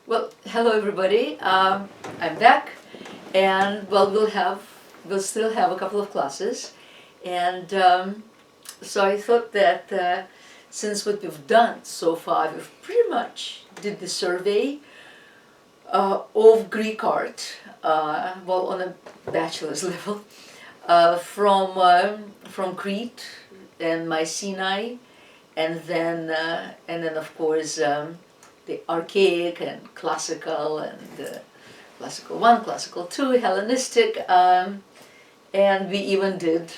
Well, hello everybody. I'm back, and well, we'll still have a couple of classes, and so I thought that since what we've done so far, we've pretty much did the survey of Greek art, well, on a bachelor's level, from Crete and Mycenae, and then of course. The archaic and classical classical 1, classical 2, Hellenistic, and we even did,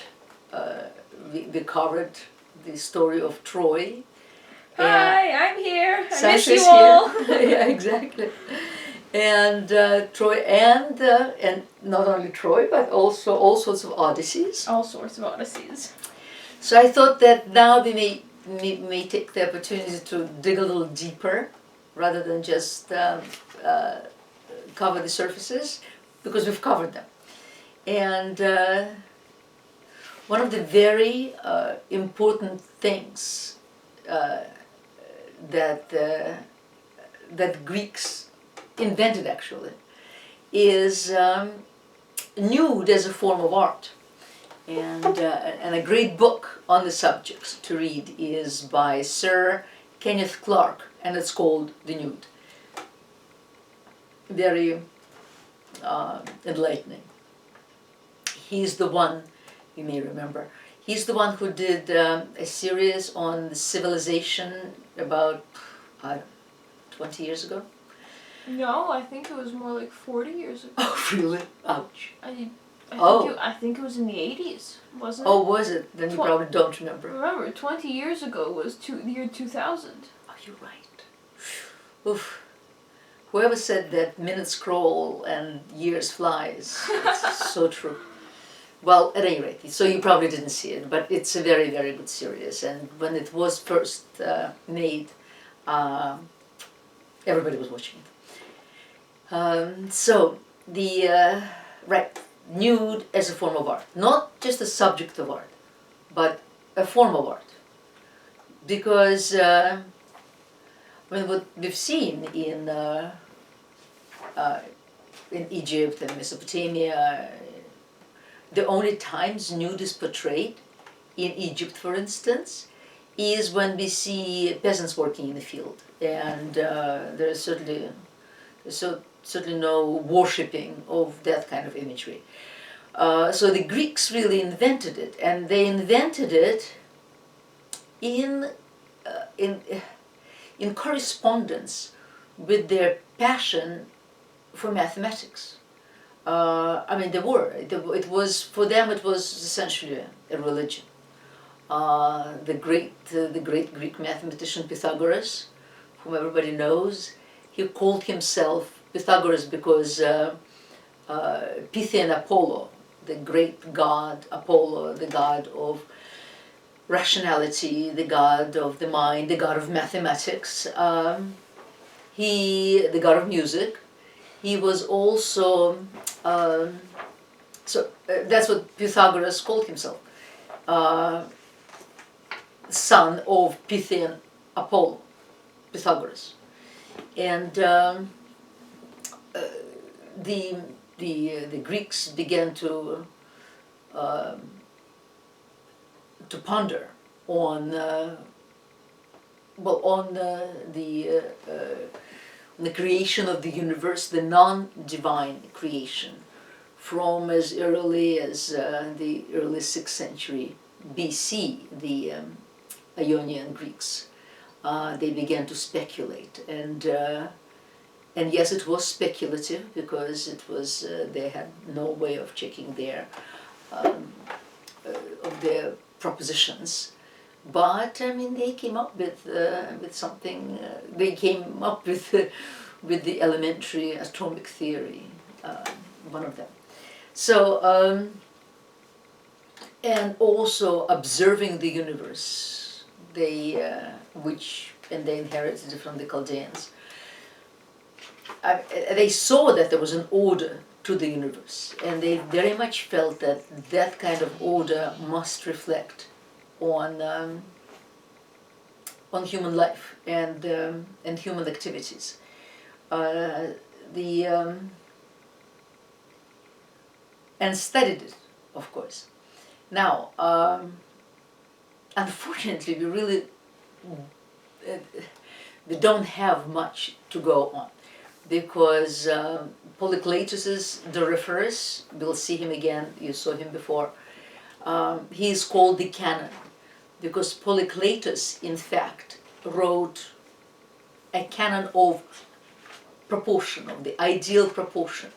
we covered the story of Troy. Hi, I'm here. I miss Sasha's you all. here. Yeah, exactly. And Troy, and not only Troy, but also all sorts of odysseys. All sorts of odysseys. So I thought that now we may take the opportunity to dig a little deeper, rather than just cover the surfaces, because we've covered them. And one of the very important things that Greeks invented, actually, is nude as a form of art. And a great book on the subject to read is by Sir Kenneth Clark, and it's called The Nude. Very enlightening. He's the one, you may remember, he's the one who did a series on the civilization about, 20 years ago. No, I think it was more like 40 years ago. Oh, really? Ouch. I think it was in the 80s, wasn't it? Oh, was it? Then you probably don't remember. Remember, 20 years ago was the year 2000. Oh, you're right. Oof. Whoever said that minutes scroll and years flies, it's so true. Well, at any rate, so you probably didn't see it, but it's a very, very good series. And when it was first made, everybody was watching it. So the nude as a form of art, not just a subject of art, but a form of art, because what we've seen in Egypt and Mesopotamia, the only times nude is portrayed, in Egypt for instance, is when we see peasants working in the field, and there's certainly no worshipping of that kind of imagery. So the Greeks really invented it, and they invented it in correspondence with their passion for mathematics. It was for them. It was essentially a religion. The great Greek mathematician Pythagoras, whom everybody knows, he called himself Pythagoras because Pythian Apollo, the great god Apollo, the god of rationality, the god of the mind, the god of mathematics, the god of music. He was also, that's what Pythagoras called himself, son of Pythian Apollo, Pythagoras. And the Greeks began to ponder on the creation of the universe, the non-divine creation, from as early as the early 6th century BC, the Ionian Greeks. They began to speculate, and yes, it was speculative because it was they had no way of checking their propositions. But they came up with something. They came up with the elementary atomic theory, one of them. So and also observing the universe, they inherited it from the Chaldeans. They saw that there was an order to the universe, and they very much felt that kind of order must reflect on human life and human activities. And studied it, of course. Now, unfortunately, we don't have much to go on, because Polycletus's Doryphorus, we'll see him again, you saw him before, he is called the canon, because Polycletus, in fact, wrote a canon of proportion, of the ideal proportion,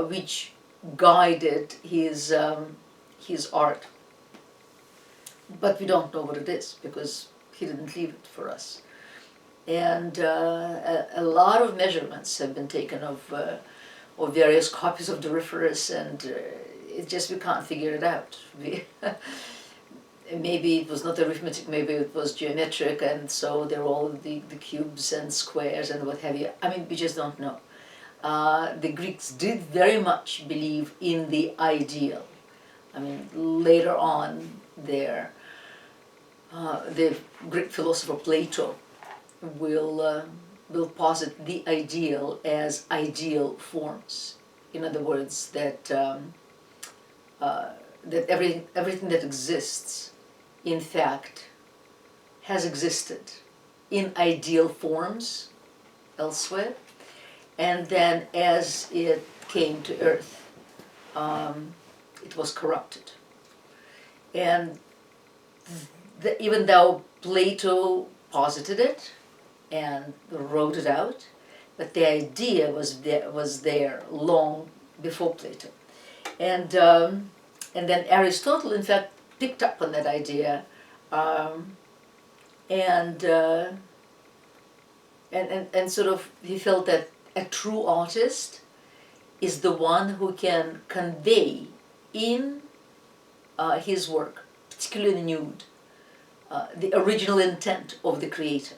which guided his art. But we don't know what it is, because he didn't leave it for us. And a lot of measurements have been taken of various copies of Doryphorus, and it just, we can't figure it out. Maybe it was not arithmetic, maybe it was geometric, and so they're all the cubes and squares and what have you. I mean, we just don't know. The Greeks did very much believe in the ideal. I mean, later on, the Greek philosopher Plato will posit the ideal as ideal forms. In other words, that that everything that exists, in fact, has existed in ideal forms elsewhere, and then as it came to earth, it was corrupted. And even though Plato posited it and wrote it out, but the idea was there long before Plato. And then Aristotle, in fact, picked up on that idea, and sort of, he felt that a true artist is the one who can convey in his work, particularly the nude, the original intent of the creator.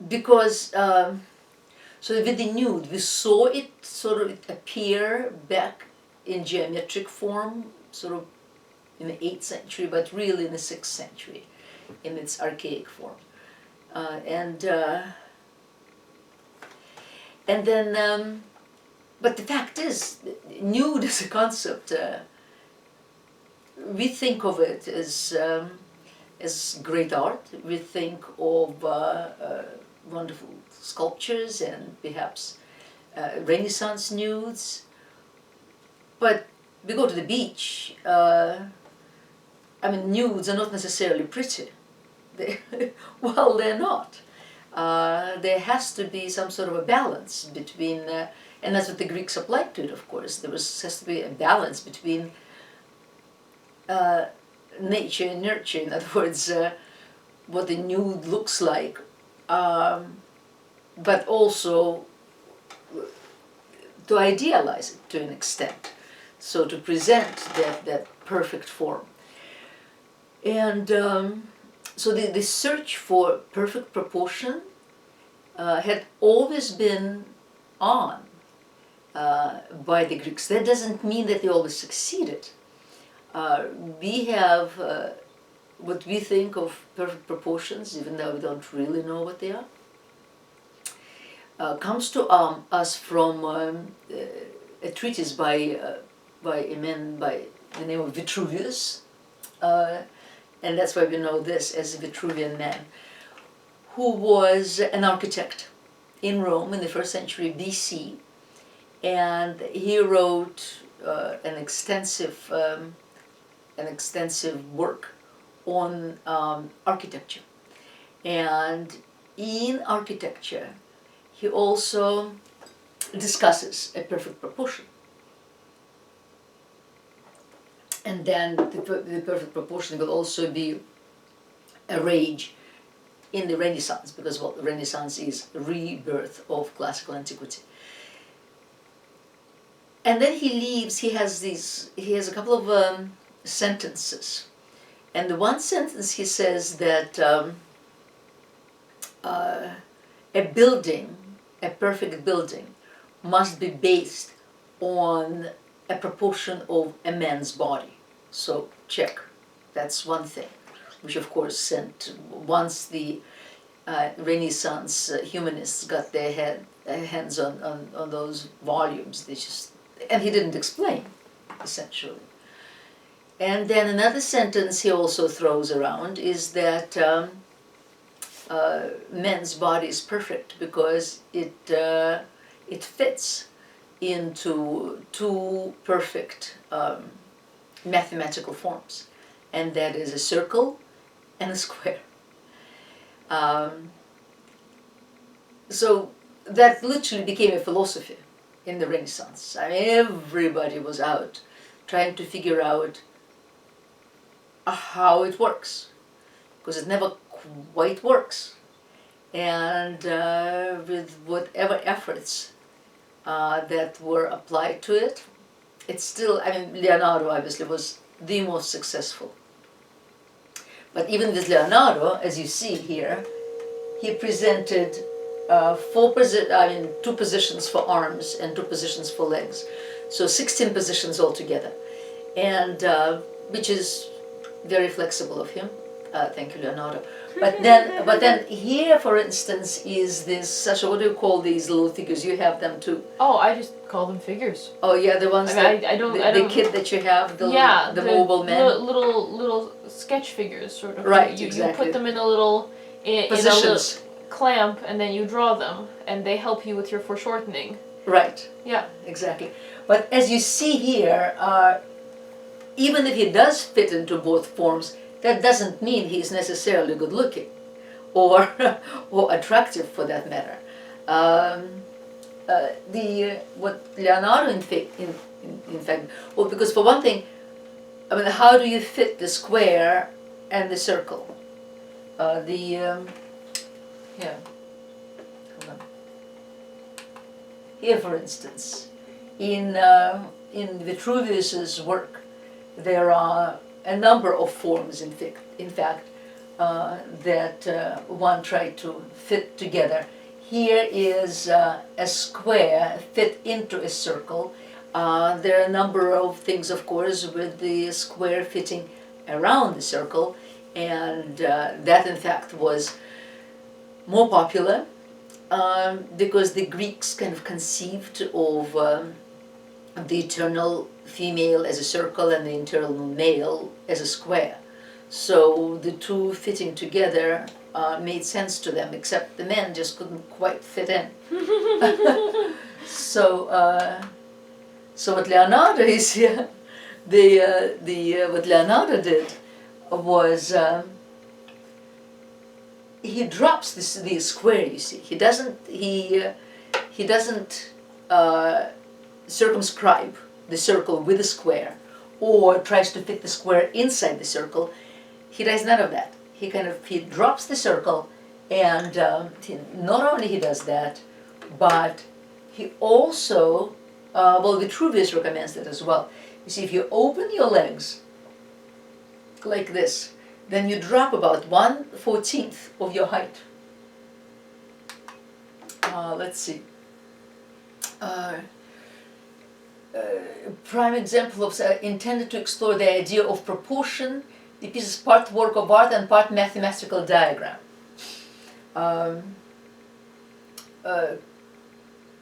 Because so with the nude, we saw it sort of appear back in geometric form, sort of in the 8th century, but really in the 6th century, in its archaic form. And then, but the fact is, nude as a concept, we think of it as great art. We think of wonderful sculptures and perhaps Renaissance nudes. But we go to the beach, I mean, nudes are not necessarily pretty. Well, they're not. There has to be some sort of a balance between, and that's what the Greeks applied to it, of course. Has to be a balance between nature and nurture. In other words, what the nude looks like, but also to idealize it to an extent, so to present that perfect form. And so the search for perfect proportion had always been on by the Greeks. That doesn't mean that they always succeeded. We have what we think of perfect proportions, even though we don't really know what they are, comes to us from a treatise by a man by the name of Vitruvius, and that's why we know this as the Vitruvian man, who was an architect in Rome in the 1st century BC, and he wrote an extensive work on architecture. And in architecture, he also discusses a perfect proportion. And then the perfect proportion will also be a rage in the Renaissance, because, well, the Renaissance is a rebirth of classical antiquity. And then he has a couple of sentences. And the one sentence he says that a building, a perfect building, must be based on a proportion of a man's body. So check, that's one thing. which of course sent, once the Renaissance humanists got their hands on those volumes, they just, and he didn't explain, essentially. And then another sentence he also throws around is that man's body is perfect because it fits into two perfect mathematical forms, and that is a circle and a square. So that literally became a philosophy in the Renaissance. I mean, everybody was out trying to figure out how it works, because it never quite works. And with whatever efforts that were applied to it, it's still, I mean, Leonardo obviously was the most successful. But even with Leonardo, as you see here, he presented two positions for arms and 2 positions for legs. So 16 positions altogether, and which is very flexible of him. Thank you, Leonardo. But then here, for instance, is this, Sasha, what do you call these little figures? You have them too. Oh, I just call them figures. Oh yeah, the ones the kit that you have, the mobile man. Little sketch figures, sort of. Right, You exactly. put them in a little positions. Clamp, and then you draw them, and they help you with your foreshortening. Right. Yeah. Exactly. But as you see here, even if he does fit into both forms, that doesn't mean he's necessarily good looking, or or attractive for that matter. What Leonardo in fact, well, because for one thing, I mean, how do you fit the square and the circle? Here, for instance, in Vitruvius's work, there are a number of forms, in fact, that one tried to fit together. Here is a square fit into a circle. There are a number of things, of course, with the square fitting around the circle, and that, in fact, was more popular because the Greeks kind of conceived of the eternal female as a circle and the eternal male as a square. So the two fitting together made sense to them, except the men just couldn't quite fit in. So what Leonardo is here, what Leonardo did was he drops the square. You see, he doesn't circumscribe the circle with a square, or tries to fit the square inside the circle. He does none of that. He drops the circle, and not only he does that, but he also, Vitruvius recommends that as well. You see, if you open your legs like this, then you drop about 1/14 of your height. Let's see. Prime example of intended to explore the idea of proportion. The piece is part work of art and part mathematical diagram,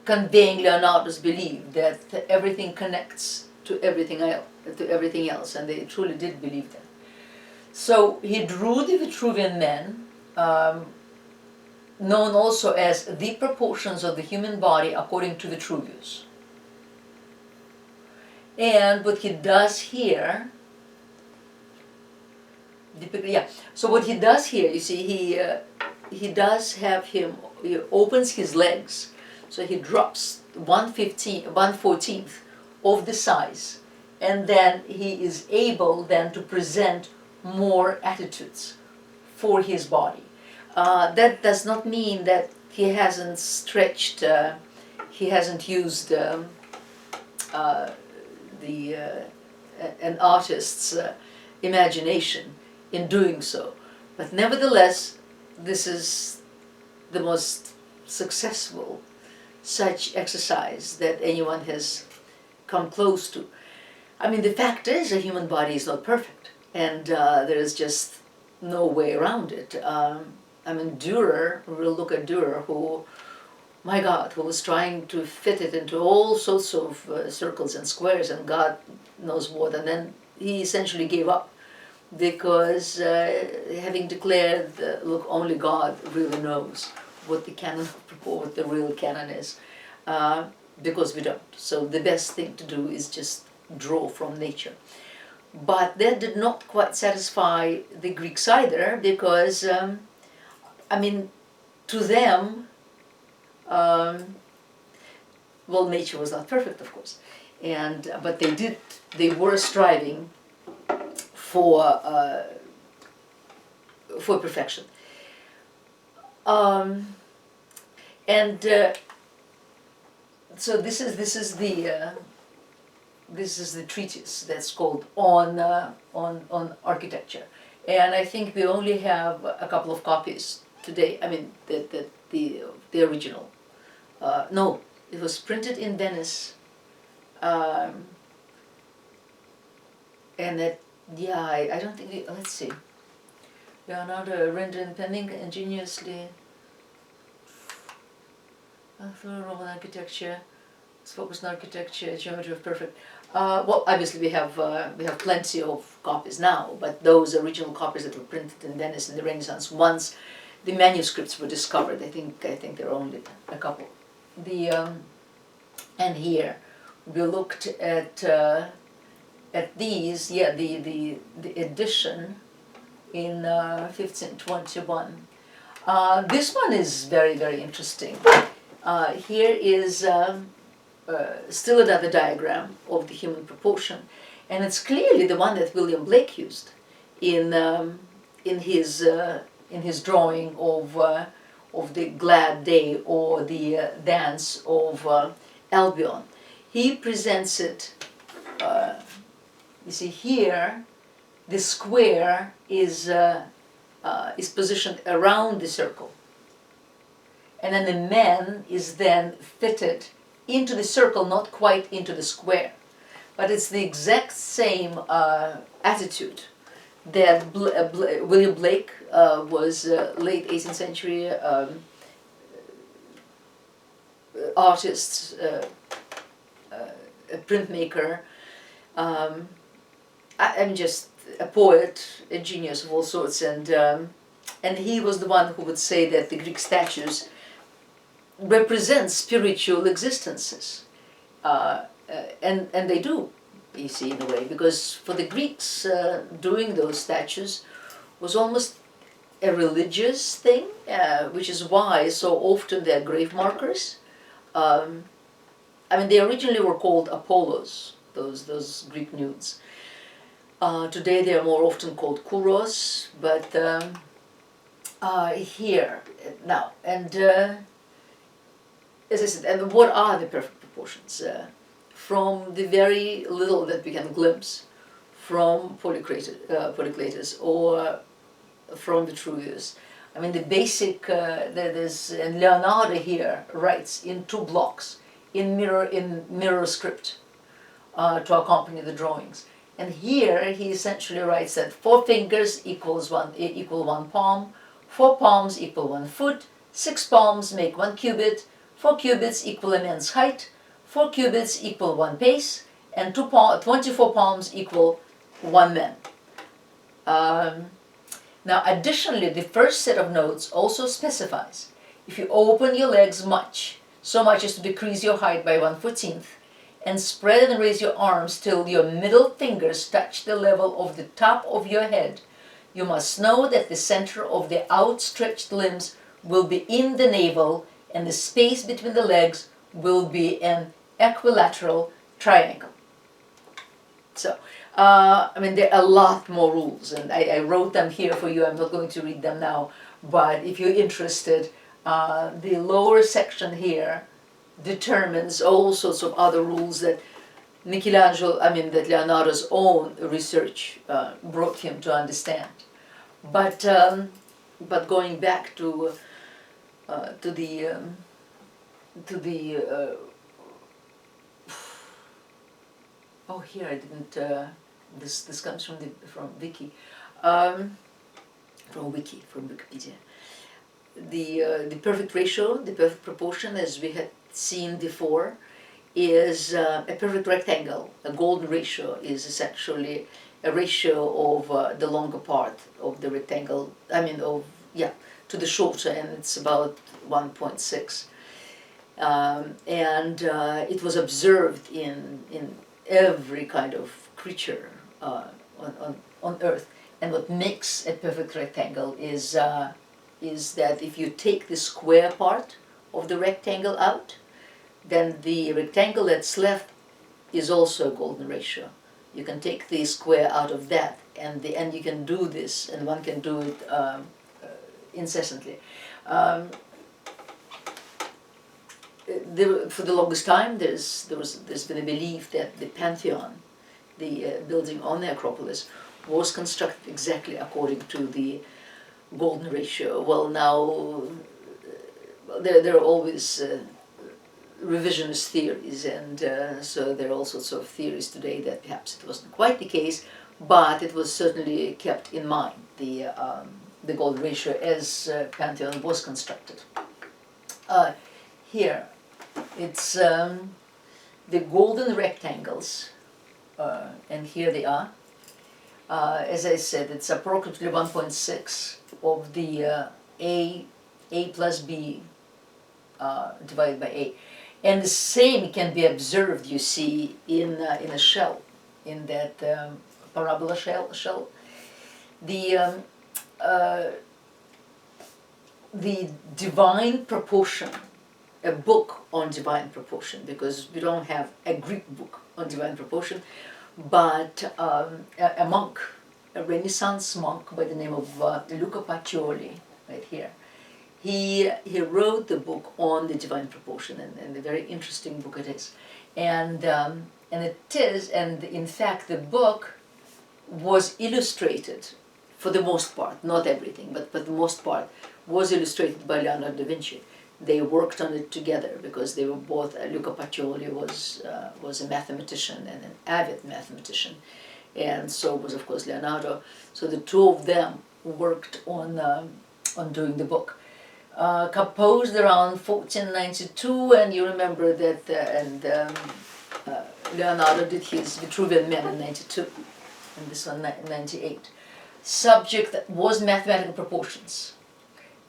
conveying Leonardo's belief that everything connects to everything else, and they truly did believe that. So he drew the Vitruvian man, known also as the proportions of the human body according to Vitruvius. And what he does here, so what he does here, you see, he opens his legs, so he drops 1/14 of the size, and then he is able then to present more attitudes for his body. That does not mean that he hasn't stretched, he hasn't used an artist's imagination in doing so. But nevertheless, this is the most successful such exercise that anyone has come close to. I mean, the fact is, a human body is not perfect, and there is just no way around it. I mean, Dürer, we'll look at Dürer, who, my God, who was trying to fit it into all sorts of circles and squares and God knows what, and then he essentially gave up because having declared, look, only God really knows what the canon, what the real canon is, because we don't. So the best thing to do is just draw from nature. But that did not quite satisfy the Greeks either, because I mean, to them, well, nature was not perfect, of course, and but they were striving for perfection, and so this is the treatise that's called on architecture, and I think we only have a couple of copies today. I mean, the original. No, it was printed in Venice, and that, yeah, I don't think. Let's see. Leonardo rendered pending ingeniously through Roman architecture. It's focused on architecture, geometry of perfect. Well, obviously we have plenty of copies now, but those original copies that were printed in Venice in the Renaissance, once the manuscripts were discovered, I think there are only a couple. And here we looked at these, yeah, the edition in 1521. This one is very, very interesting. Here is still another diagram of the human proportion, and it's clearly the one that William Blake used in his drawing of the Glad Day, or the dance of Albion. He presents it. You see here, the square is positioned around the circle, and then the man is then fitted into the circle, not quite into the square. But it's the exact same attitude that William Blake was late 18th century artist, a printmaker. I'm just a poet, a genius of all sorts, and he was the one who would say that the Greek statues represent spiritual existences, and they do, you see, in a way, because for the Greeks, doing those statues was almost a religious thing, which is why so often they're grave markers. I mean, they originally were called Apollos, those Greek nudes. Today they are more often called Kouros, but here, now, and as I said, and what are the perfect proportions? From the very little that we can glimpse from Polycletus or from Vitruvius. I mean, the basic, and Leonardo here writes in 2 blocks, in mirror script, to accompany the drawings. And here he essentially writes that 4 fingers equal 1 palm, 4 palms equal 1 foot, 6 palms make 1 cubit, 4 cubits equal a man's height, 4 cubits equal 1 pace, and 24 palms equal 1 man. Now, additionally, the first set of notes also specifies, if you open your legs so much as to decrease your height by 1/14, and spread and raise your arms till your middle fingers touch the level of the top of your head, you must know that the center of the outstretched limbs will be in the navel, and the space between the legs will be an equilateral triangle. So, I mean, there are a lot more rules, and I wrote them here for you. I'm not going to read them now, but if you're interested, the lower section here determines all sorts of other rules that that Leonardo's own research brought him to understand. But going back to the oh, here I didn't. This comes from Vicky. from Wikipedia. The perfect ratio, the perfect proportion, as we had seen before, is a perfect rectangle. A golden ratio is essentially a ratio of the longer part of the rectangle, to the shorter, and it's about 1.6. It was observed in every kind of creature on Earth. And what makes a perfect rectangle is that if you take the square part of the rectangle out, then the rectangle that's left is also a golden ratio. You can take the square out of that, and you can do this, and one can do it incessantly. For the longest time, there's been a belief that the Pantheon, the building on the Acropolis, was constructed exactly according to the golden ratio. Well, now there are always revisionist theories, and so there are all sorts of theories today that perhaps it wasn't quite the case, but it was certainly kept in mind, the golden ratio, as Pantheon was constructed. Here, it's the golden rectangles, and here they are. As I said, it's approximately 1.6 of the A plus B divided by A. And the same can be observed, you see, in a shell, in that parabola shell. The divine proportion, a book on divine proportion, because we don't have a Greek book on divine proportion, but a monk, a Renaissance monk by the name of Luca Pacioli, right here. He wrote the book on the divine proportion, and a very interesting book it is. And in fact the book was illustrated, for the most part, not everything, but for the most part, was illustrated by Leonardo da Vinci. They worked on it together because they were both. Luca Pacioli was a mathematician and an avid mathematician, and so was of course Leonardo. So the two of them worked on doing the book. Composed around 1492, and you remember that, Leonardo did his Vitruvian Man in 92, and this one in 98. Subject was mathematical proportions.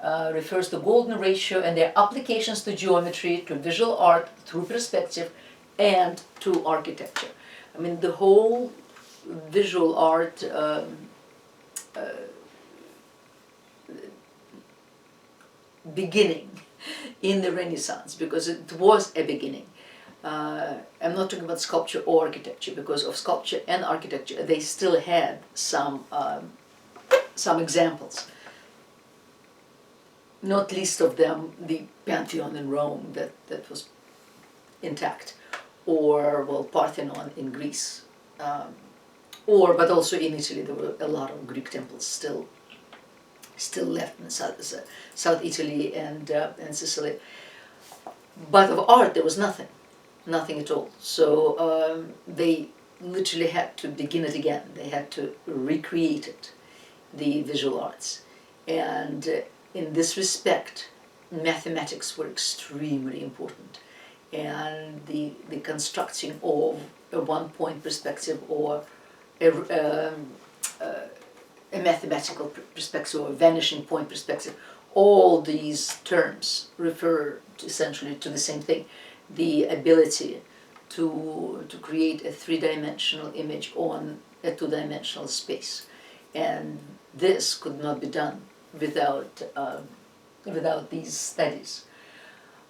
Refers to golden ratio and their applications to geometry, to visual art through perspective, and to architecture. I mean, the whole visual art beginning in the Renaissance, because it was a beginning. I'm not talking about sculpture or architecture, because of sculpture and architecture they still had some examples. Not least of them the Pantheon in Rome that was intact, or Parthenon in Greece, but also in Italy there were a lot of Greek temples still left in South Italy and Sicily. But of art there was nothing at all. So they literally had to begin it again. They had to recreate it, the visual arts. And in this respect, mathematics were extremely important. And the constructing of a one-point perspective or a mathematical perspective or a vanishing point perspective, all these terms refer essentially to the same thing, the ability to create a three-dimensional image on a two-dimensional space. And this could not be done without these studies.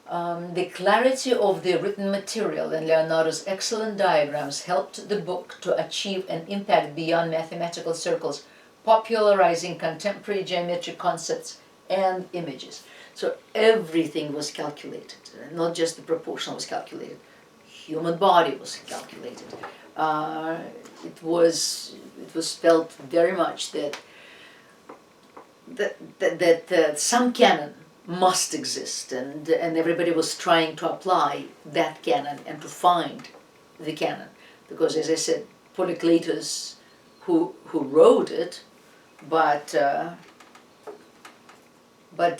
The clarity of the written material and Leonardo's excellent diagrams helped the book to achieve an impact beyond mathematical circles, popularizing contemporary geometric concepts and images. So everything was calculated, not just the proportion was calculated. Human body was calculated. It was felt very much that some canon must exist, and everybody was trying to apply that canon and to find the canon, because, as I said, Polycletus, who wrote it, but but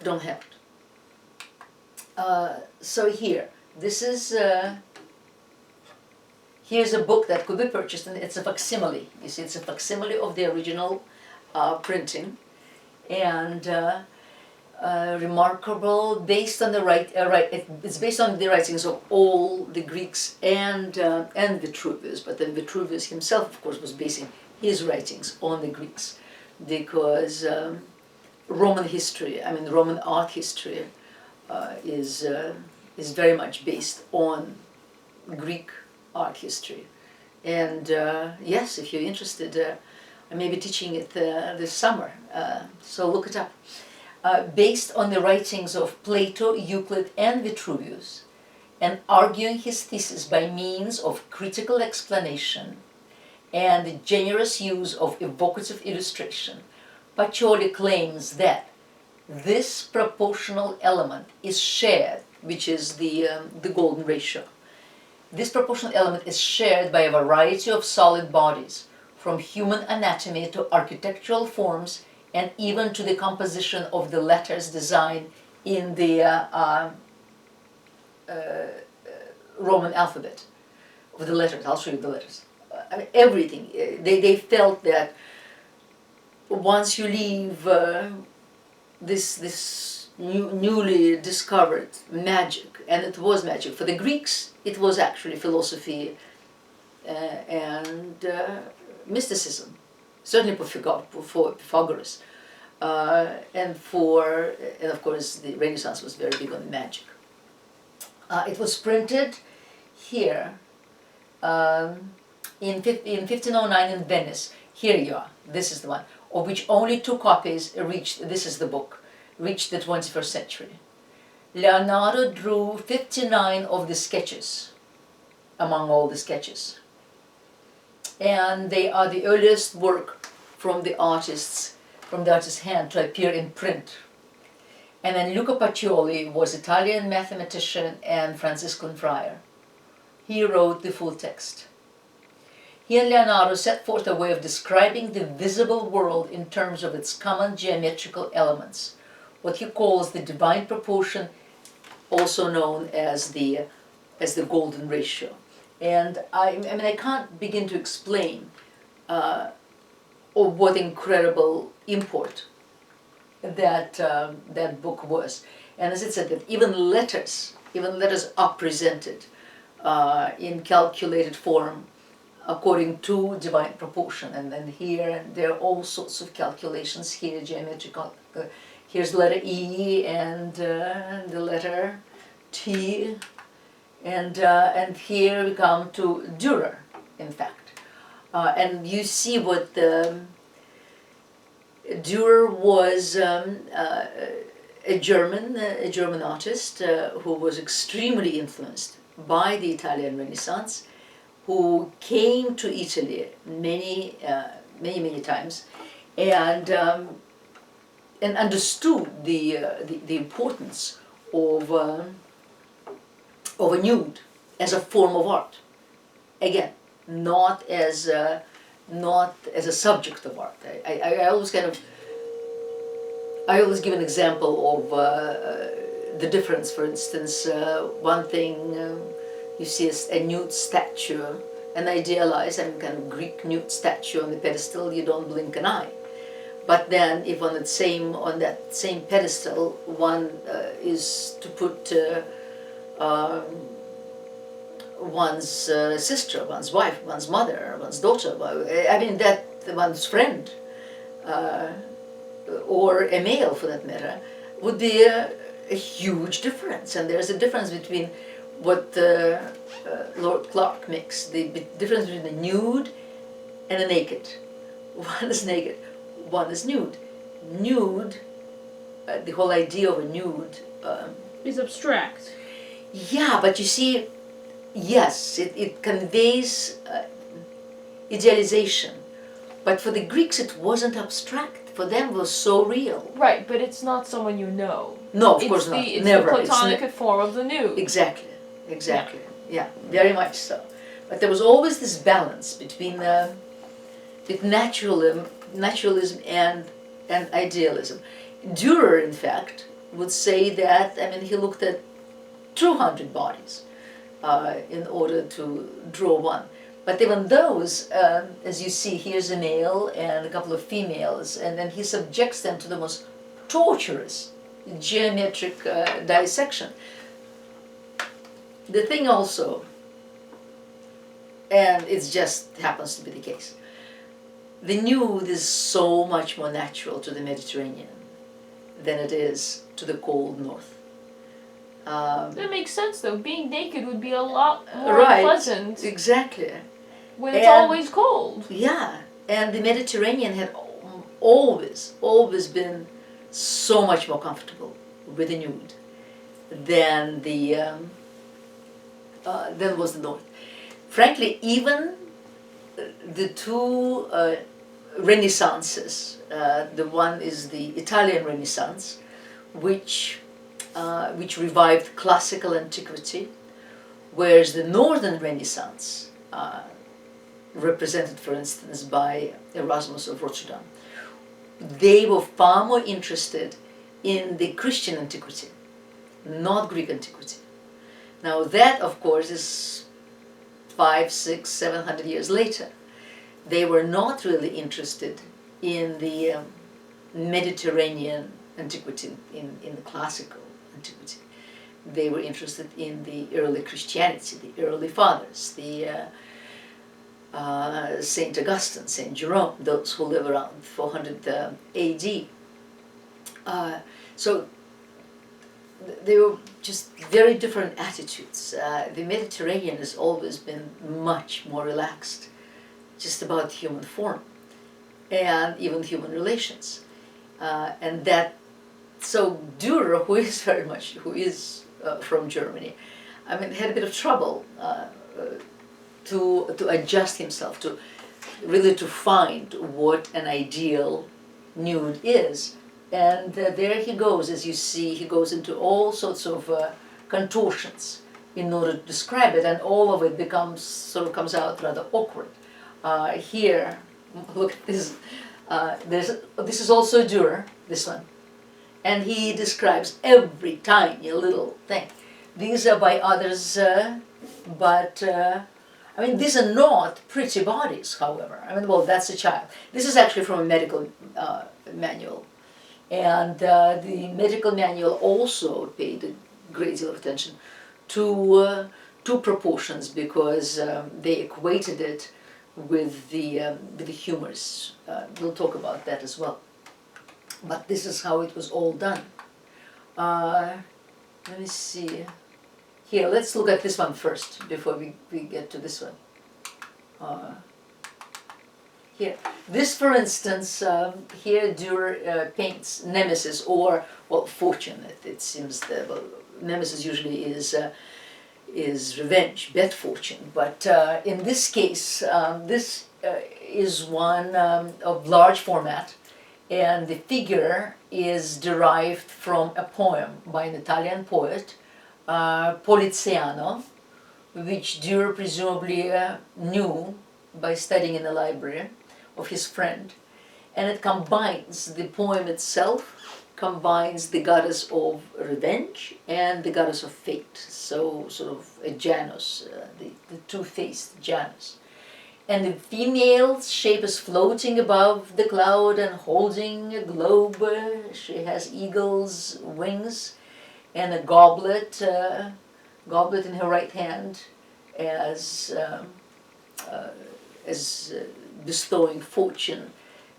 don't have it. So here, this is, here's a book that could be purchased, and it's a facsimile. You see, it's a facsimile of the original printing, and remarkable, based on the it's based on the writings of all the Greeks and Vitruvius, but then Vitruvius himself, of course, was basing his writings on the Greeks, because Roman history, I mean Roman art history, is very much based on Greek art history. And yes, if you're interested, I may be teaching it this summer, so look it up. Based on the writings of Plato, Euclid, and Vitruvius, and arguing his thesis by means of critical explanation and the generous use of evocative illustration, Pacioli claims that this proportional element is shared, which is the golden ratio. This proportional element is shared by a variety of solid bodies, from human anatomy to architectural forms, and even to the composition of the letters designed in the Roman alphabet, of the letters. I'll show you the letters. I mean, everything. They felt that once you leave this newly discovered magic, and it was magic. For the Greeks, it was actually philosophy and mysticism, certainly for Pythagoras. And of course the Renaissance was very big on magic. It was printed here in 1509 in Venice. Here you are, this is the one, of which only 2 copies reached, this is the book, reached the 21st century. Leonardo drew 59 of the sketches, among all the sketches. And they are the earliest work from the artist's hand to appear in print. And then Luca Pacioli was Italian mathematician and Franciscan friar. He wrote the full text. He and Leonardo set forth a way of describing the visible world in terms of its common geometrical elements, what he calls the divine proportion, also known as the golden ratio. And I mean, I can't begin to explain what incredible import that book was. And as it said, that even letters are presented in calculated form according to divine proportion. And then here, and there are all sorts of calculations here, geometrical. Here's the letter E and the letter T, and here we come to Dürer, in fact. And you see what Dürer was a German artist who was extremely influenced by the Italian Renaissance, who came to Italy many times, and understood the importance of a nude as a form of art. Again, not as a subject of art. I always give an example of the difference. For instance, one thing you see is a nude statue, an idealized and kind of Greek nude statue on the pedestal. You don't blink an eye. But then, if on that same pedestal, one is to put one's sister, one's wife, one's mother, one's daughter, I mean that one's friend, or a male for that matter, would be a huge difference. And there's a difference between what Lord Clark makes, the difference between a nude and a naked. One is naked, one is nude. Nude, the whole idea of a nude is abstract. Yeah, but you see, yes, it conveys idealization. But for the Greeks it wasn't abstract. For them it was so real. Right, but it's not someone you know. No, of course not. It's Never. the platonic form of the nude. Exactly. Yeah, very much so. But there was always this balance between natural naturalism and idealism. Dürer, in fact, would say that, I mean, he looked at 200 bodies in order to draw one. But even those, as you see, here's a male and a couple of females, and then he subjects them to the most torturous geometric dissection. The thing also, and it just happens to be the case, the nude is so much more natural to the Mediterranean than it is to the cold north. That makes sense though. Being naked would be a lot more Right, pleasant exactly. when it's And- always cold. Yeah, and the Mediterranean had always been so much more comfortable with the nude than than was the north. Frankly, even the two renaissances, the one is the Italian Renaissance, which revived classical antiquity, whereas the Northern Renaissance, represented, for instance, by Erasmus of Rotterdam, they were far more interested in the Christian antiquity, not Greek antiquity. Now that, of course, is 500, 600, 700 years later. They were not really interested in the Mediterranean antiquity, in the classical antiquity. They were interested in the early Christianity, the early fathers, the Saint Augustine, Saint Jerome, those who live around 400 AD. So they were just very different attitudes. The Mediterranean has always been much more relaxed, just about human form and even human relations, and that. So Dürer, who is from Germany, I mean, had a bit of trouble to adjust himself to really to find what an ideal nude is. And there he goes, as you see, he goes into all sorts of contortions in order to describe it, and all of it comes out rather awkward. Here, look at this. This is also Dürer, this one, and he describes every tiny little thing. These are by others, but I mean, these are not pretty bodies. However, I mean, well, that's a child. This is actually from a medical manual. And the medical manual also paid a great deal of attention to proportions, because they equated it with the humors. We'll talk about that as well. But this is how it was all done. Let me see. Here, let's look at this one first before we get to this one. Here, this, for instance, here Dürer paints Nemesis, or, well, fortune. It seems that, well, Nemesis usually is revenge, bad fortune. But in this case, this is one of large format, and the figure is derived from a poem by an Italian poet, Poliziano, which Dürer presumably knew by studying in the library of his friend, and it combines, the poem itself combines the goddess of revenge and the goddess of fate, so sort of a Janus, the two-faced Janus. And the female's shape is floating above the cloud and holding a globe. She has eagle's wings and a goblet in her right hand, as bestowing fortune,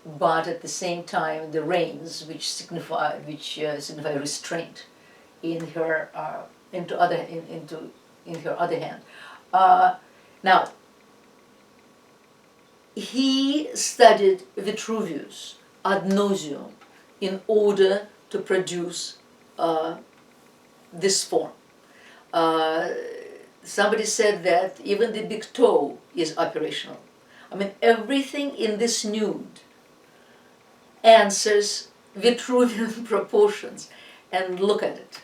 but at the same time the reins, which signify restraint, in her in her other hand. Now, he studied Vitruvius ad nauseam in order to produce this form. Somebody said that even the big toe is operational. I mean, everything in this nude answers Vitruvian proportions. And look at it.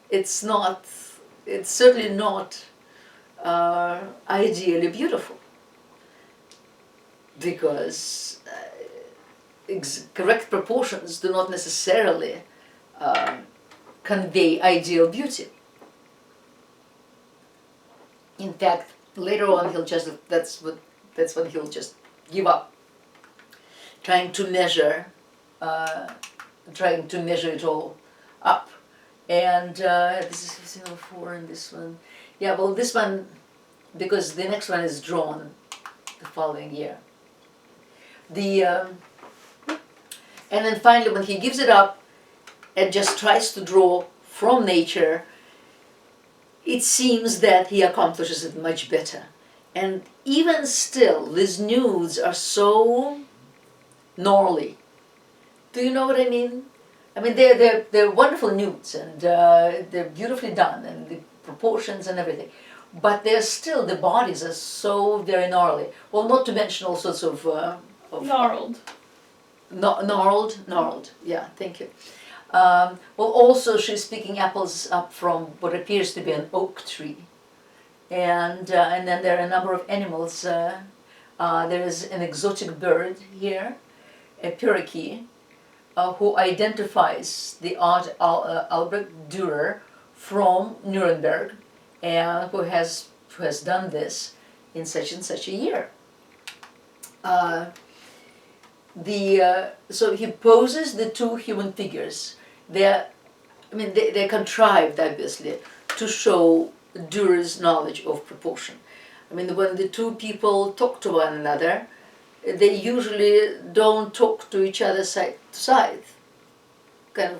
It's certainly not ideally beautiful, because correct proportions do not necessarily convey ideal beauty. In fact, later on he'll just, that's when he'll just give up trying to measure it all up. And this is 1504 and this one. Yeah, well, this one, because the next one is drawn the following year. And then finally, when he gives it up and just tries to draw from nature, it seems that he accomplishes it much better. And even still, these nudes are so gnarly. Do you know what I mean? I mean, they're wonderful nudes, and they're beautifully done, and the proportions and everything. But they're still, the bodies are so very gnarly. Well, not to mention all sorts of gnarled. Gnarled, yeah, thank you. Well, also she's picking apples up from what appears to be an oak tree. And then there are a number of animals. There is an exotic bird here, a parakeet, who identifies the Albrecht Dürer from Nuremberg, and who has done this in such and such a year. So he poses the two human figures. They're contrived, obviously, to show Dürer's knowledge of proportion. I mean, when the two people talk to one another, they usually don't talk to each other side to side, kind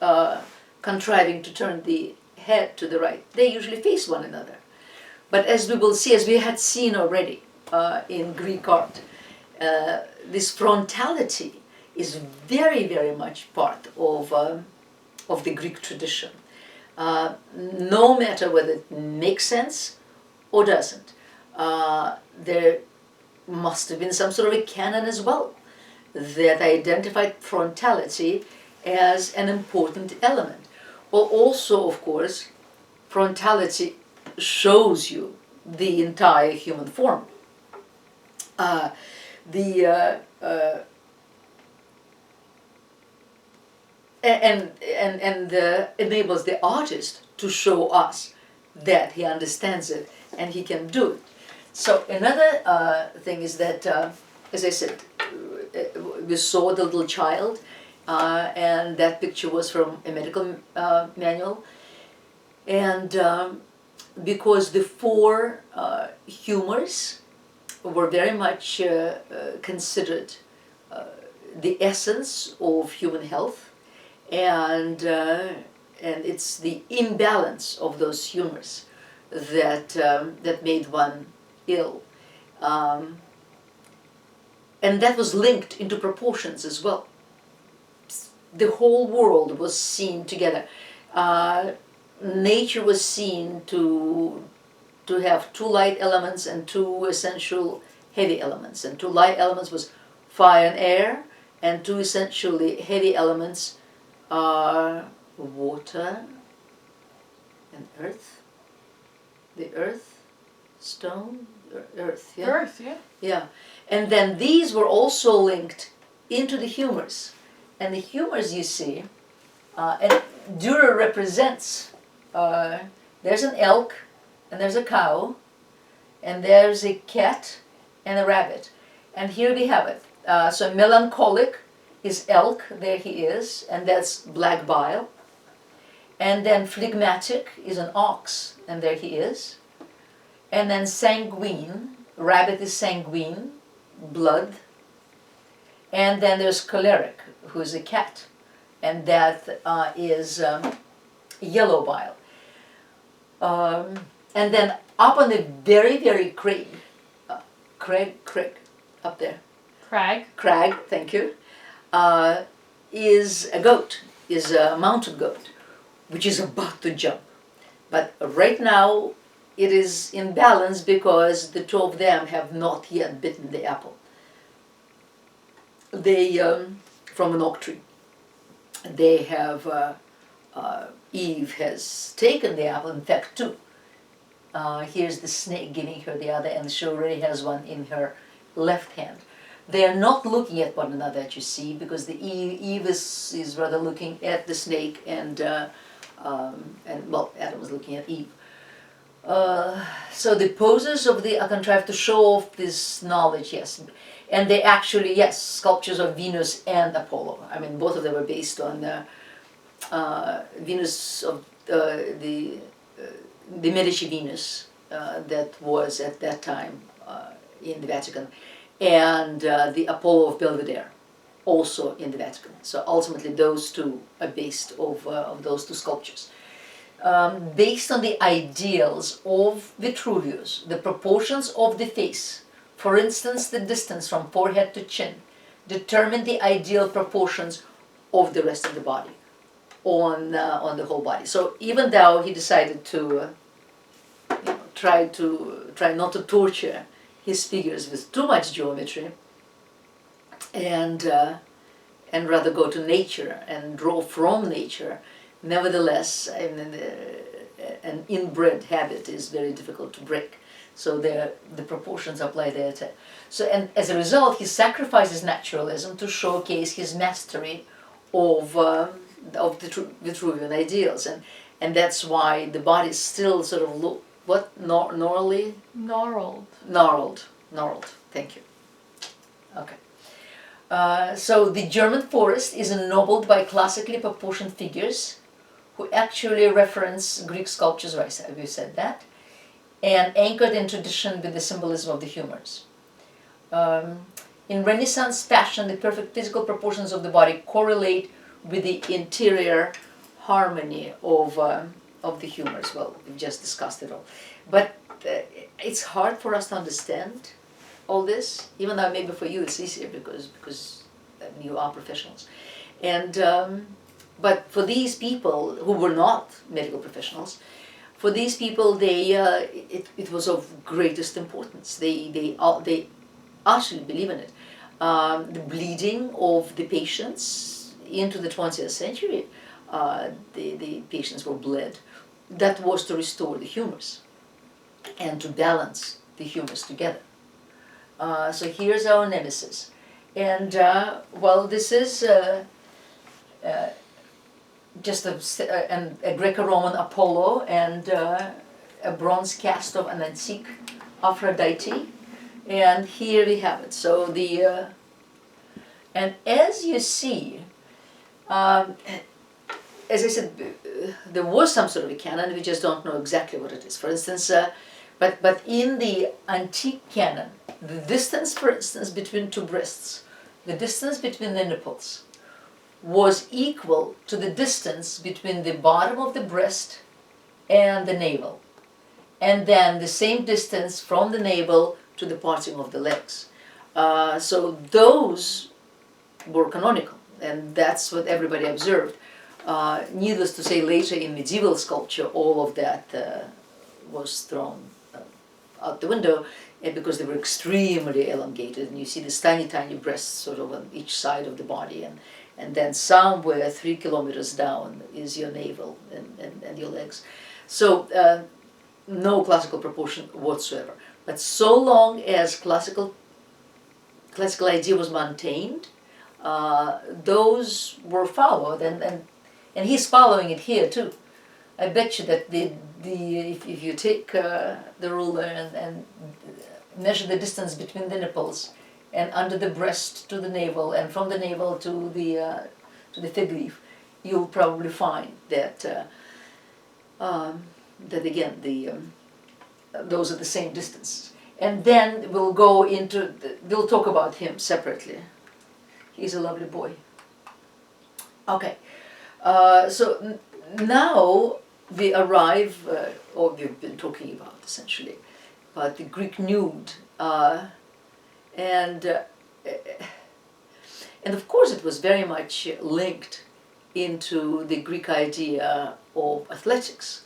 of contriving to turn the head to the right. They usually face one another. But as we will see, as we had seen already in Greek art, this frontality is very, very much part of the Greek tradition. No matter whether it makes sense or doesn't. There must have been some sort of a canon as well that identified frontality as an important element. Well, also, of course, frontality shows you the entire human form. And enables the artist to show us that he understands it and he can do it. So another thing is that, as I said, we saw the little child, and that picture was from a medical manual. And because the four humors were very much considered the essence of human health, and it's the imbalance of those humors that made one ill, and that was linked into proportions as well. The whole world was seen together. Nature was seen to have two light elements and two essential heavy elements. And two light elements was fire and air, and two essentially heavy elements are water and earth. The earth, stone, earth, yeah? Earth, yeah. Yeah. And then these were also linked into the humors. And the humors, you see, and Dürer represents, there's an elk, and there's a cow, and there's a cat and a rabbit. And here we have it. So melancholic is elk, there he is, and that's black bile. And then phlegmatic is an ox, and there he is. And then sanguine, rabbit is sanguine, blood. And then there's choleric, who is a cat, and that is yellow bile. And then up on the very, very crag, up there. Crag, thank you. Is a goat, is a mountain goat, which is about to jump. But right now it is in balance because the two of them have not yet bitten the apple. They, from an oak tree, they have, Eve has taken the apple, in fact two. Here's the snake giving her the other, and she already has one in her left hand. They are not looking at one another, as you see, because the Eve is rather looking at the snake, and well, Adam was looking at Eve. So the poses of the are contrived to show off this knowledge, yes, and they actually, yes, sculptures of Venus and Apollo. I mean, both of them were based on Venus of the Medici Venus that was at that time in the Vatican, and the Apollo of Belvedere, also in the Vatican. So ultimately, those two are based of those two sculptures. Based on the ideals of Vitruvius, the proportions of the face, for instance, the distance from forehead to chin, determine the ideal proportions of the rest of the body on the whole body. So even though he decided to try not to torture his figures with too much geometry, and rather go to nature and draw from nature, nevertheless, I mean, an inbred habit is very difficult to break. So the proportions apply there too. So, and as a result, he sacrifices naturalism to showcase his mastery of the Vitruvian ideals, and that's why the body still sort of look gnarled. Thank you. Okay. So the German forest is ennobled by classically proportioned figures, who actually reference Greek sculptures, right? We said that, and anchored in tradition with the symbolism of the humors. In Renaissance fashion, the perfect physical proportions of the body correlate with the interior harmony of the humors. Well, we've just discussed it all, but it's hard for us to understand all this, even though maybe for you it's easier because you are professionals, and but for these people who were not medical professionals, for these people, it was of greatest importance. They actually believe in it. The bleeding of the patients into the 20th century, the patients were bled. That was to restore the humors and to balance the humors together. So here's our nemesis, and well, this is just a Greco-Roman Apollo and a bronze cast of an antique Aphrodite, and here we have it. So the and as you see, as I said, there was some sort of a canon. We just don't know exactly what it is. For instance, but in the antique canon, the distance, for instance, between two breasts, the distance between the nipples, was equal to the distance between the bottom of the breast and the navel, and then the same distance from the navel to the parting of the legs. So those were canonical, and that's what everybody observed. Needless to say, later in medieval sculpture, all of that was thrown out the window, because they were extremely elongated, and you see this tiny breasts sort of on each side of the body, and then somewhere 3 kilometers down is your navel and your legs. So no classical proportion whatsoever. But so long as classical idea was maintained, those were followed, and he's following it here too. I bet you that if you take the ruler and measure the distance between the nipples and under the breast to the navel, and from the navel to the fig leaf, you'll probably find that that again those are the same distance. And then we'll go into we'll talk about him separately. He's a lovely boy. Okay, so now we arrive, or we've been talking about essentially, about the Greek nude. And of course it was very much linked into the Greek idea of athletics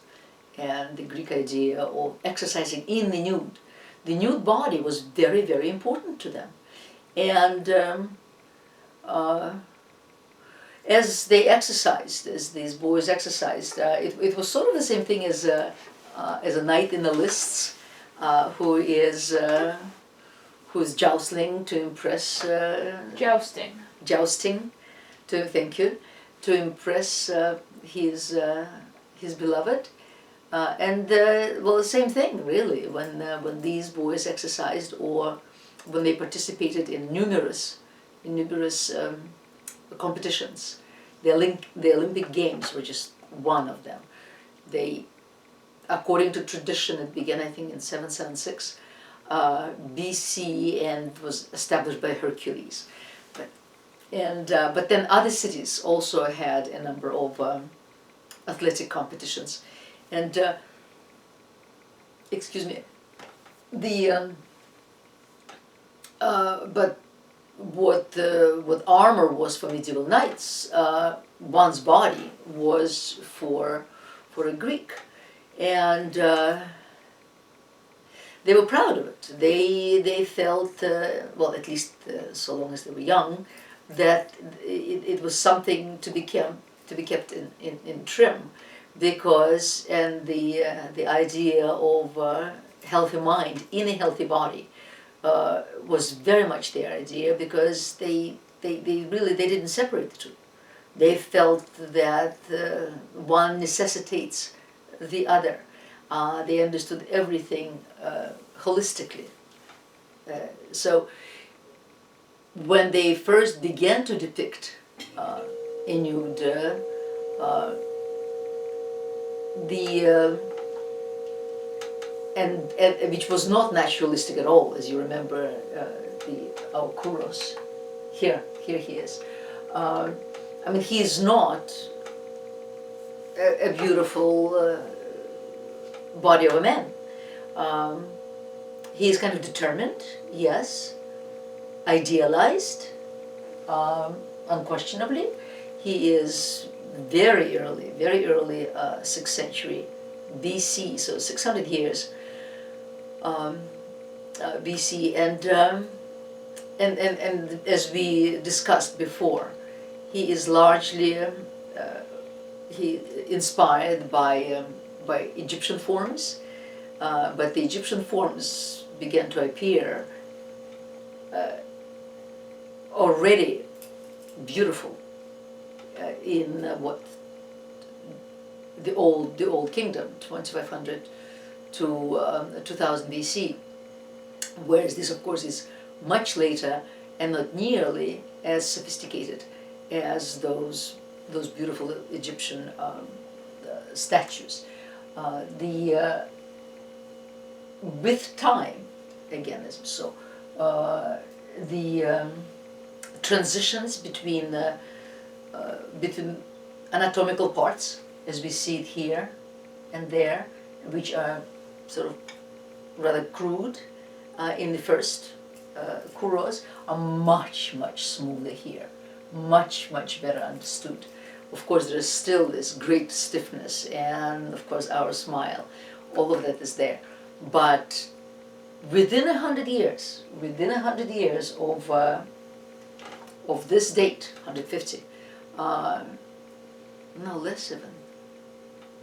and the Greek idea of exercising in the nude. The nude body was very, very important to them. And as they exercised, as these boys exercised, it was sort of the same thing as a knight in the lists, who is who's joustling to impress. Jousting, thank you, to impress his beloved. Well, the same thing really when these boys exercised or when they participated in numerous competitions. The Olympic Games were just one of them. They, according to tradition, it began I think in 776 BC and was established by Hercules. But then other cities also had a number of athletic competitions. And excuse me, but what armor was for medieval knights, one's body was for a Greek, and they were proud of it. They felt, well, at least so long as they were young, that it was something to be kept in trim. Because, and the idea of a healthy mind in a healthy body was very much their idea, because they didn't separate the two. They felt that one necessitates the other. They understood everything holistically. So when they first began to depict a nude, and which was not naturalistic at all, as you remember, our Kouros. Here he is. I mean, he is not a beautiful body of a man. He is kind of determined, yes, idealized, unquestionably. He is very early 6th century BC, so 600 years BC, and as we discussed before, he is largely inspired by Egyptian forms, but the Egyptian forms began to appear already beautiful in what the old kingdom, 2500 to 2000 BC, whereas this of course is much later and not nearly as sophisticated as those beautiful Egyptian statues. With time, again, as so, the transitions between anatomical parts, as we see it here and there, which are sort of rather crude in the first Kouros, are much smoother here, much better understood. Of course, there is still this great stiffness, and of course our smile, all of that is there. But within 100 years of this date, 150, no less even,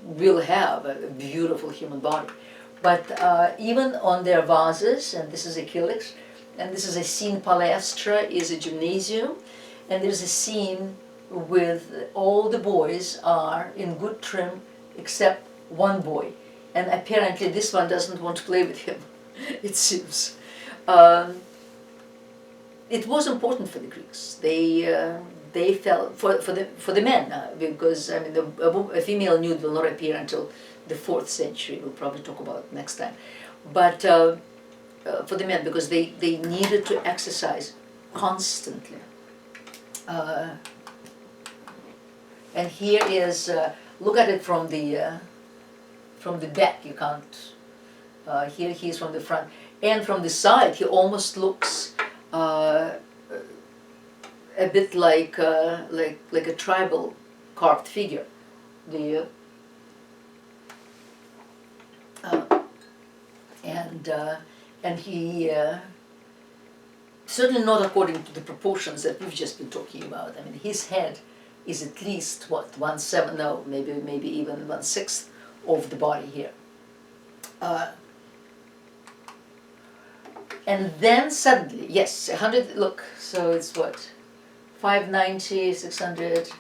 we'll have a beautiful human body. But even on their vases, and this is a calyx, and this is a scene, Palaestra is a gymnasium, and there's a scene with all the boys are in good trim except one boy, and apparently this one doesn't want to play with him, it seems. It was important for the Greeks. They felt for the men, because I mean a female nude will not appear until the 4th century. We'll probably talk about it next time. But for the men, because they needed to exercise constantly. And here is, look at it from the back. You can't. Here he is from the front, and from the side he almost looks a bit like a tribal carved figure. And he certainly not according to the proportions that we've just been talking about. I mean, his head is at least what 1/7, no, maybe even 1/6 of the body here. And then suddenly, yes, 100, look, so it's what, 590, 600,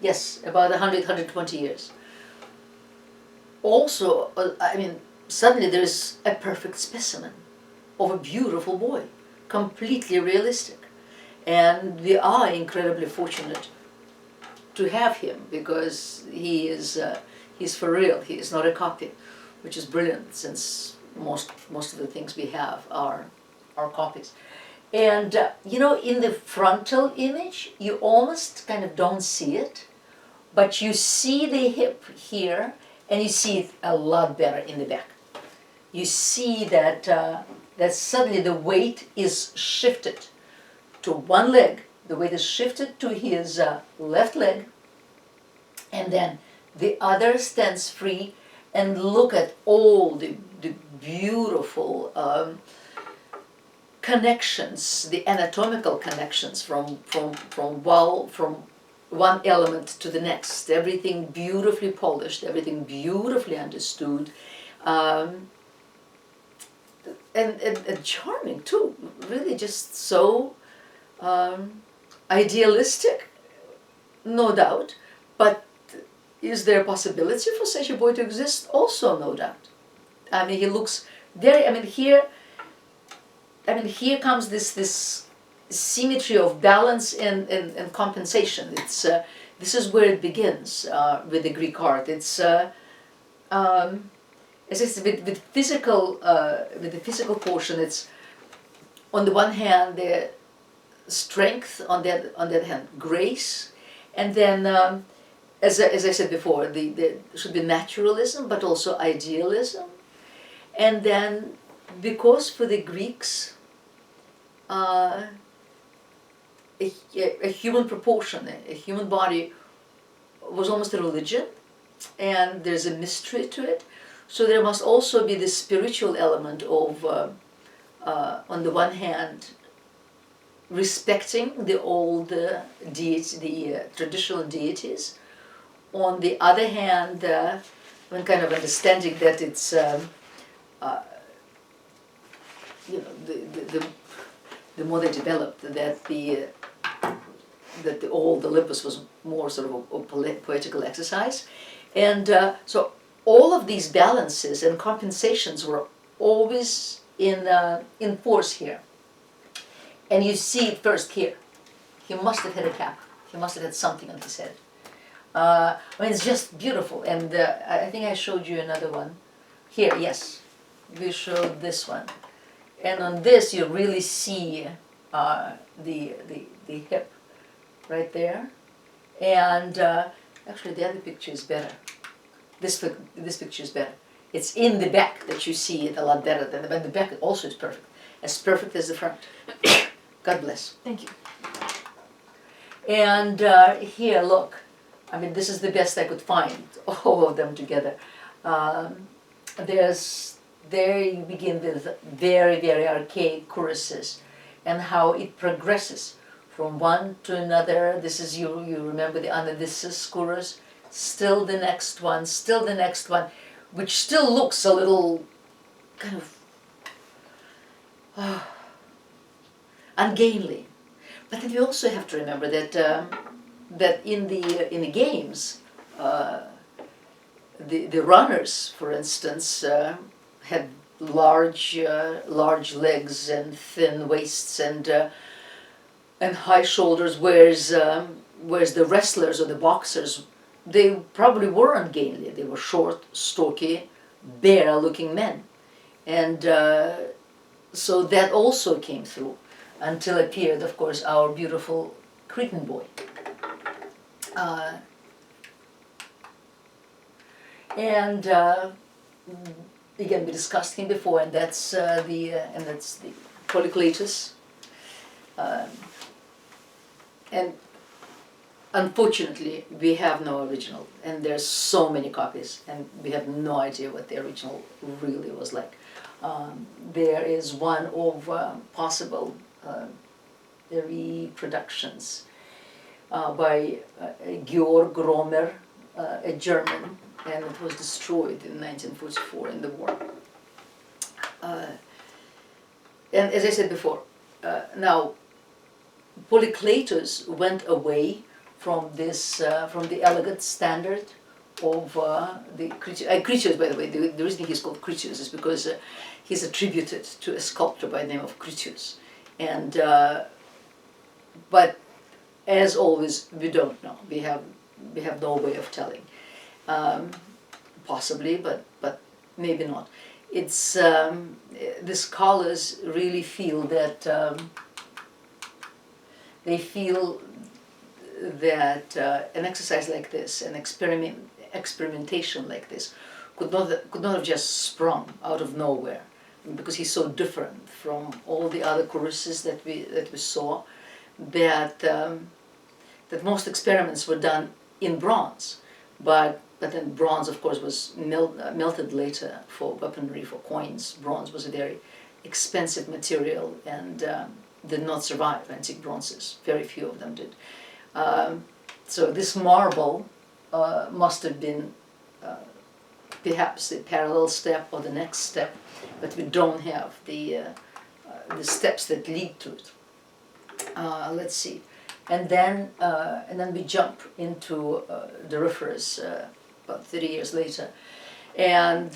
yes, about 100, 120 years. Also, I mean, suddenly there's a perfect specimen of a beautiful boy, completely realistic. And we are incredibly fortunate to have him because he's for real. He is not a copy, which is brilliant since most of the things we have are copies. And you know, in the frontal image, you almost kind of don't see it, but you see the hip here, and you see it a lot better in the back. You see that that suddenly the weight is shifted to one leg. The weight is shifted to his left leg, and then the other stands free. And look at all the beautiful connections, the anatomical connections from one element to the next. Everything beautifully polished, everything beautifully understood, and charming too. Really, just so idealistic, no doubt. But is there a possibility for such a boy to exist? Also, no doubt. I mean, he looks very. I mean, here comes this symmetry of balance and compensation. It's this is where it begins with the Greek art. It's as I said, with the physical portion. It's on the one hand the strength, on the other hand grace, and then as I said before, there should be naturalism, but also idealism, and then because for the Greeks. A human proportion, a human body was almost a religion, and there's a mystery to it. So there must also be this spiritual element of, on the one hand, respecting the old deities, the traditional deities. On the other hand, one kind of understanding that it's, you know, the more they developed, that the old Olympus was more sort of a poetical exercise, and so all of these balances and compensations were always in force here. And you see it first here. He must have had a cap. He must have had something on his head. I mean, it's just beautiful. And I think I showed you another one here. Yes, we showed this one. And on this, you really see the hip right there. And actually, the other picture is better. This picture is better. It's in the back that you see it a lot better than the back. Also is perfect, as perfect as the front. God bless. Thank you. And here, look. I mean, this is the best I could find. All of them together. There you begin with very, very archaic choruses and how it progresses from one to another. This is, you remember the Anadissus chorus, still the next one, which still looks a little kind of ungainly. But then we also have to remember that that in the games, the runners, for instance, had large legs and thin waists and high shoulders, whereas the wrestlers or the boxers, they probably were ungainly. They were short, stocky, bare-looking men, and so that also came through until appeared, of course, our beautiful Cretan boy. And again, we discussed him before, and that's the Polycletus. And unfortunately, we have no original, and there's so many copies, and we have no idea what the original really was like. There is one of possible reproductions by Georg Romer, a German, and it was destroyed in 1944 in the war. and as I said before, now Polycletus went away from this, from the elegant standard of the Critias, by the way. The reason he's called Critias is because he's attributed to a sculptor by the name of Critias. And but as always, we don't know. We have no way of telling. Possibly, but maybe not. It's the scholars really feel that they feel that an exercise like this, an experimentation like this, could not have just sprung out of nowhere, because he's so different from all the other choruses that we saw, that that most experiments were done in bronze, but then bronze, of course, was melted later for weaponry, for coins. Bronze was a very expensive material and did not survive antique bronzes. Very few of them did. So this marble must have been perhaps the parallel step or the next step, but we don't have the steps that lead to it. Let's see, and then we jump into the Doryphorus about 30 years later, and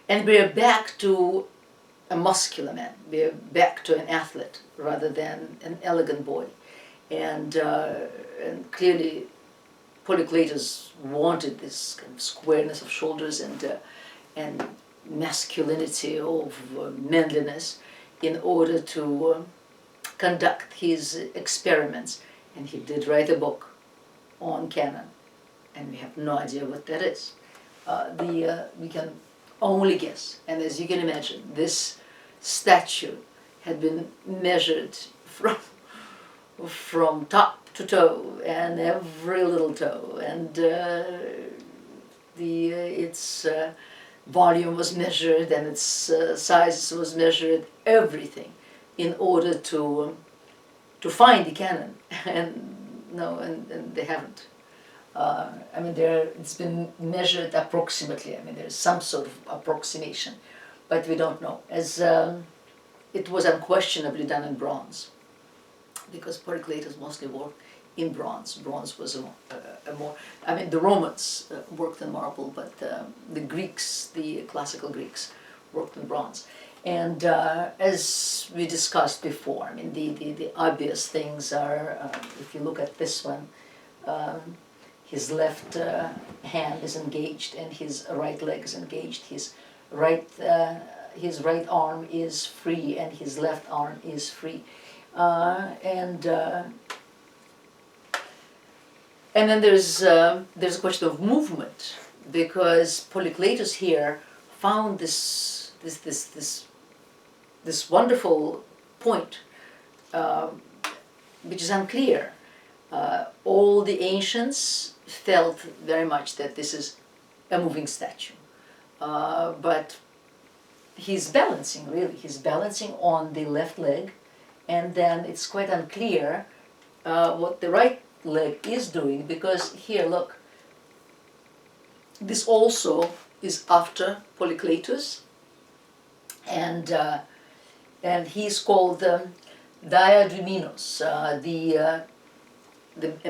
we are back to a muscular man. We are back to an athlete rather than an elegant boy, and clearly Polycletus wanted this kind of squareness of shoulders and masculinity of manliness in order to conduct his experiments. And he did write a book on canon, and we have no idea what that is. We can only guess, and as you can imagine, this statue had been measured from top to toe, and every little toe, and its volume was measured, and its size was measured, everything, in order to find the canon. And no, and they haven't. I mean, it's been measured approximately. I mean, there's some sort of approximation, but we don't know. As it was unquestionably done in bronze, because Polycletus mostly worked in bronze. Bronze was a more, I mean, the Romans worked in marble, but the Greeks, the classical Greeks, worked in bronze. And as we discussed before, I mean, the obvious things are, if you look at this one, his left hand is engaged and his right leg is engaged. His right arm is free and his left arm is free. And then there's a question of movement, because Polycletus here found this wonderful point, which is unclear. All the ancients felt very much that this is a moving statue, but he's balancing, really. He's balancing on the left leg, and then it's quite unclear what the right leg is doing, because here, look, this also is after Polycletus, and he's called Diadruminos, a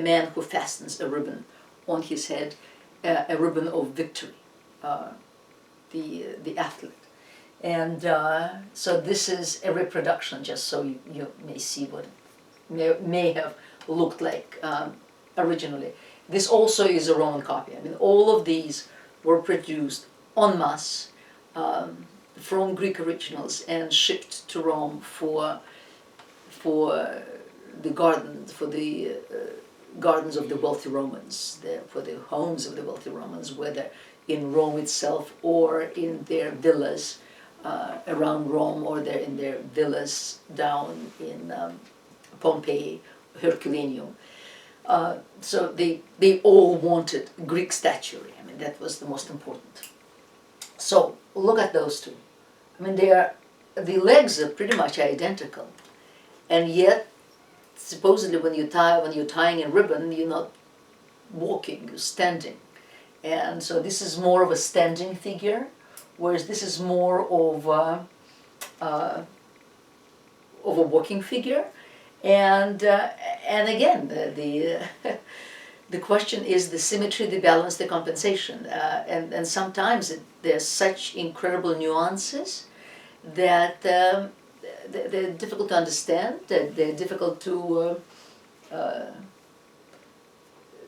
man who fastens a ribbon on his head, a ribbon of victory, the athlete. And so this is a reproduction, just so you may see what it may have looked like originally. This also is a Roman copy. I mean, all of these were produced en masse from Greek originals and shipped to Rome for the gardens of the wealthy Romans, for the homes of the wealthy Romans, whether in Rome itself or in their villas around Rome, or they're in their villas down in Pompeii, Herculaneum. So they all wanted Greek statuary. I mean, that was the most important. So look at those two. I mean, the legs are pretty much identical, and yet supposedly when you're tying a ribbon, you're not walking, you're standing. And so this is more of a standing figure, whereas this is more of a walking figure. And again, the question is the symmetry, the balance, the compensation, and sometimes there's such incredible nuances that they're difficult to understand, that they're difficult to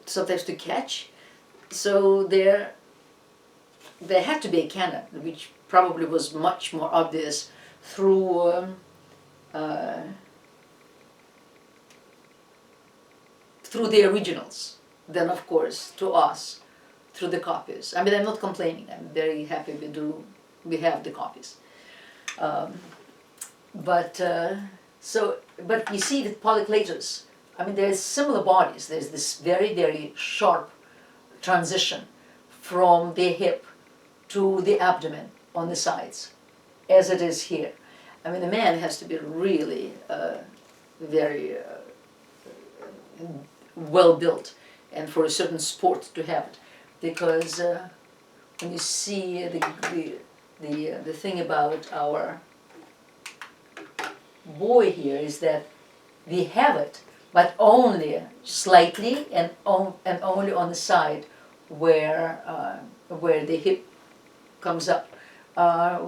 sometimes to catch. So there had to be a canon, which probably was much more obvious through through the originals than, of course, to us through the copies. I mean, I'm not complaining. I'm very happy we have the copies. But you see that polycletus, I mean, there's similar bodies. There's this very, very sharp transition from the hip to the abdomen on the sides, as it is here. I mean, a man has to be really very well built, and for a certain sport to have it, because when you see the thing about our boy here is that we have it, but only slightly and only on the side where the hip comes up,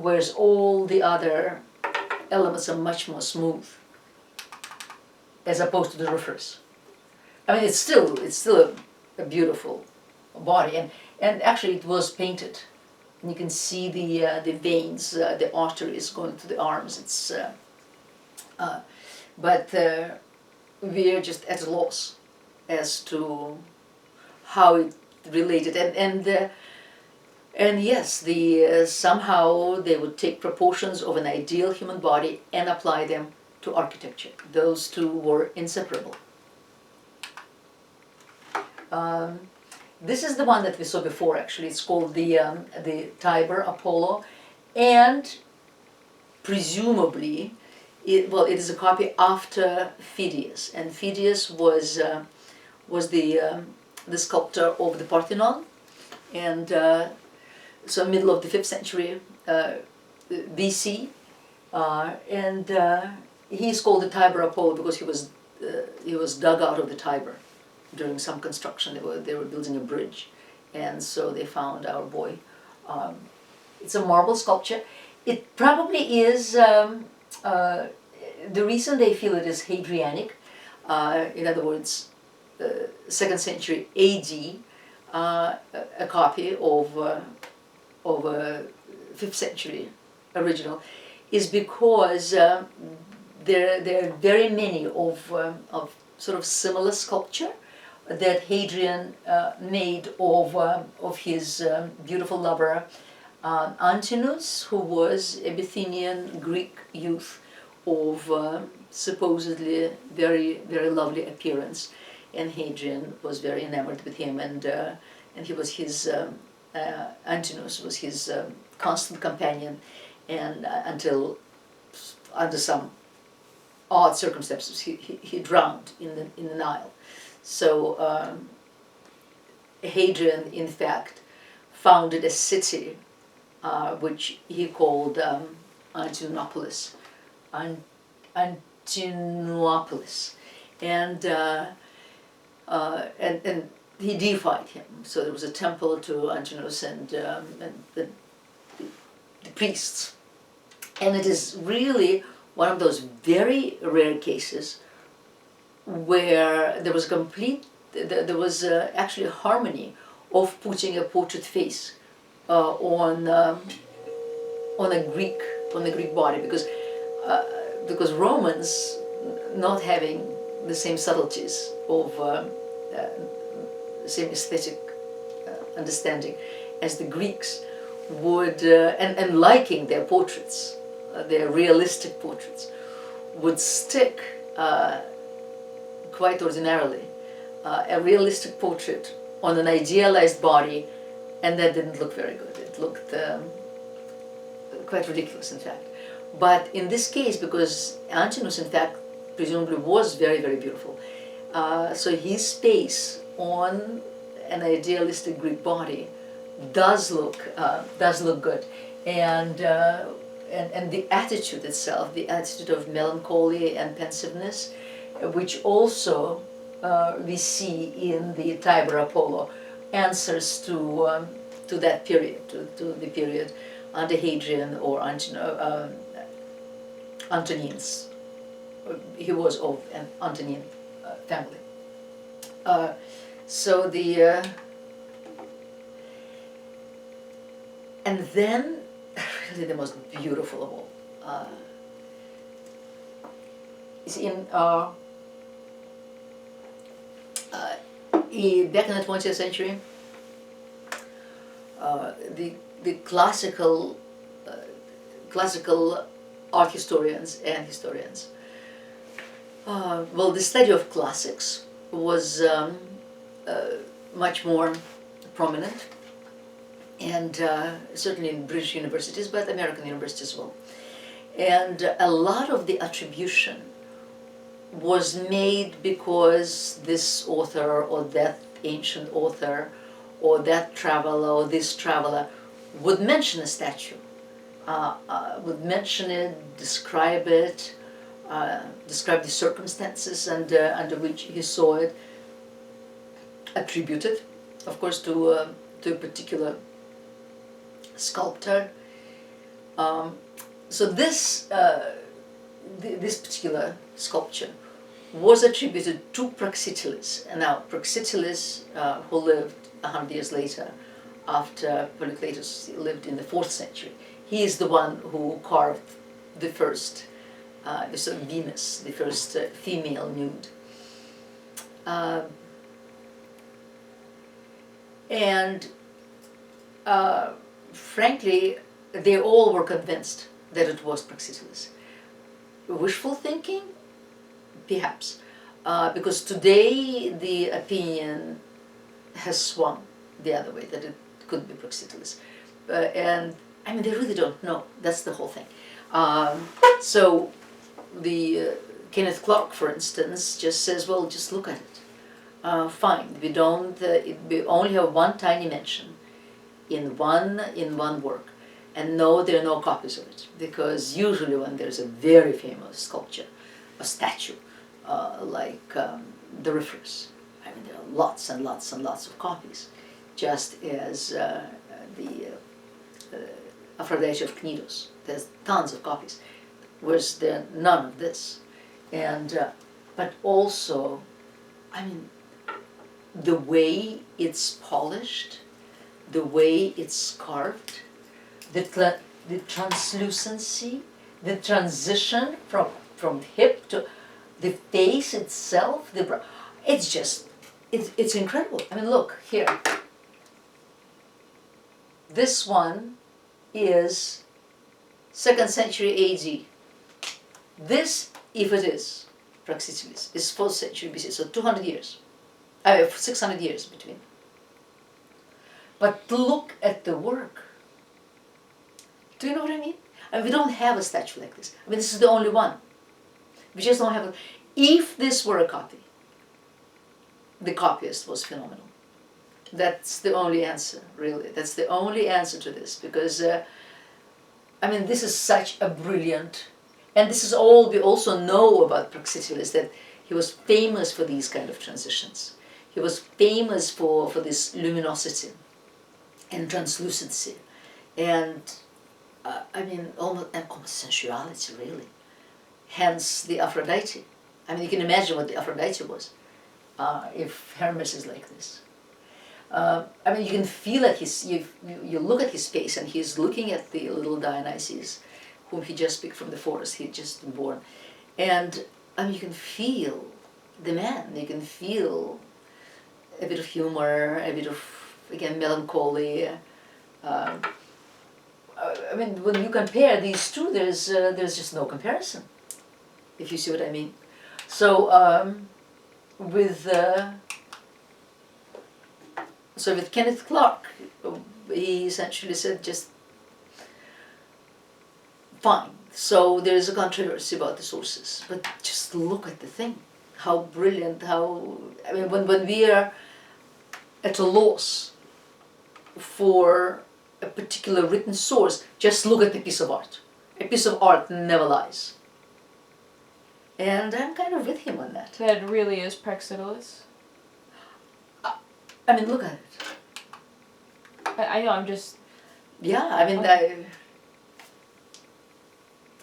whereas all the other elements are much more smooth, as opposed to the reverse. I mean, it's still a beautiful body, and actually it was painted, and you can see the veins, the arteries going to the arms. It's but we're just at a loss as to how it related, and yes, somehow they would take proportions of an ideal human body and apply them to architecture. Those two were inseparable. This is the one that we saw before. Actually, it's called the Tiber Apollo, and presumably, it is a copy after Phidias, and Phidias was the sculptor of the Parthenon, and so middle of the 5th century BC, and he's called the Tiber Apollo because he was dug out of the Tiber during some construction. They were building a bridge, and so they found our boy. It's a marble sculpture. It probably is. The reason they feel it is Hadrianic, in other words, 2nd century AD, a copy of a 5th century original, is because there are very many of sort of similar sculpture that Hadrian made of his beautiful lover Antinous, who was a Bithynian Greek youth of supposedly very, very lovely appearance, and Hadrian was very enamored with him, and he was his Antinous was his constant companion, and until under some odd circumstances he drowned in the Nile. So Hadrian, in fact, founded a city which he called Antinopolis, and he deified him. So there was a temple to Antinous and the priests, and it is really one of those very rare cases where there was actually a harmony of putting a portrait face on a Greek body, because Romans, not having the same subtleties of same aesthetic understanding as the Greeks, would and liking their portraits, their realistic portraits, would stick quite ordinarily a realistic portrait on an idealized body, and that didn't look very good. It looked quite ridiculous, in fact. But in this case, because Antinous, in fact, presumably was very, very beautiful, so his face on an idealistic Greek body does look good. and the attitude itself, the attitude of melancholy and pensiveness, which also we see in the Tiber Apollo, answers to that period, to the period under Hadrian or Antoninus. He was of an Antonine family. So the and then really the most beautiful of all is back in the 20th century. The classical art historians and historians. Well, the study of classics was much more prominent, and certainly in British universities, but American universities as well. And a lot of the attribution was made because this author or that ancient author or that traveler or this traveler would mention a statue, would mention it, describe it, describe the circumstances under which he saw it, attributed, of course, to a particular sculptor. So this particular sculpture was attributed to Praxiteles. And now Praxiteles, who lived 100 years later, after Polycletus lived in the 4th century, he is the one who carved the first Venus, the first female nude. Frankly, they all were convinced that it was Praxiteles. Wishful thinking? Perhaps. Because today the opinion has swung the other way, that it could be Praxiteles. And I mean, they really don't know. That's the whole thing. So the Kenneth Clark, for instance, just says, well, just look at it. Fine. We don't. We only have one tiny mention in one work, and no, there are no copies of it, because usually when there's a very famous sculpture, a statue, like the Riffers, I mean, there are lots and lots and lots of copies, just as the Aphrodite of Cnidos. There's tons of copies, whereas there none of this, and but also, I mean, the way it's polished, the way it's carved, the translucency, the transition from hip to the face itself, it's just, it's incredible. I mean, look here. This one is 2nd century AD. This, if it is Praxiteles, is 4th century BC, so 200 years, 600 years between. But look at the work. Do you know what I mean? I mean, we don't have a statue like this. I mean, this is the only one. We just don't have it. If this were a copy, the copyist was phenomenal. That's the only answer, really. That's the only answer to this, because, I mean, this is such a brilliant, and this is all we also know about Praxiteles, that he was famous for these kind of transitions. He was famous for this luminosity and translucency, and I mean, almost sensuality, really. Hence the Aphrodite. I mean, you can imagine what the Aphrodite was if Hermes is like this. I mean, you can feel at you look at his face, and he's looking at the little Dionysus, whom he just picked from the forest. He'd just been born, and I mean, you can feel the man. You can feel a bit of humor, a bit of, again, melancholy. I mean, when you compare these two, there's just no comparison, if you see what I mean. So with Kenneth Clark, he essentially said, just fine. So there is a controversy about the sources, but just look at the thing. How brilliant, how, I mean, when we are at a loss for a particular written source, just look at the piece of art. A piece of art never lies. And I'm kind of with him on that. That really is Praxiteles. I mean, look at it. I know, I'm just... Yeah, I mean,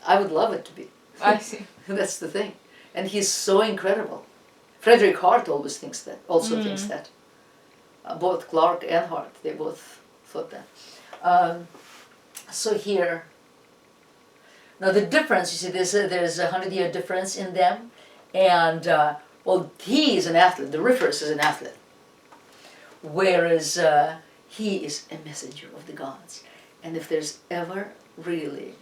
I would love it to be. I see. That's the thing. And he's so incredible. Frederick Hart always thinks that, thinks that. Both Clark and Hart, they both thought that. So here, now the difference, you see, there's a 100-year difference in them. And, well, he is an athlete, the Rivers is an athlete. Whereas he is a messenger of the gods. And if there's ever really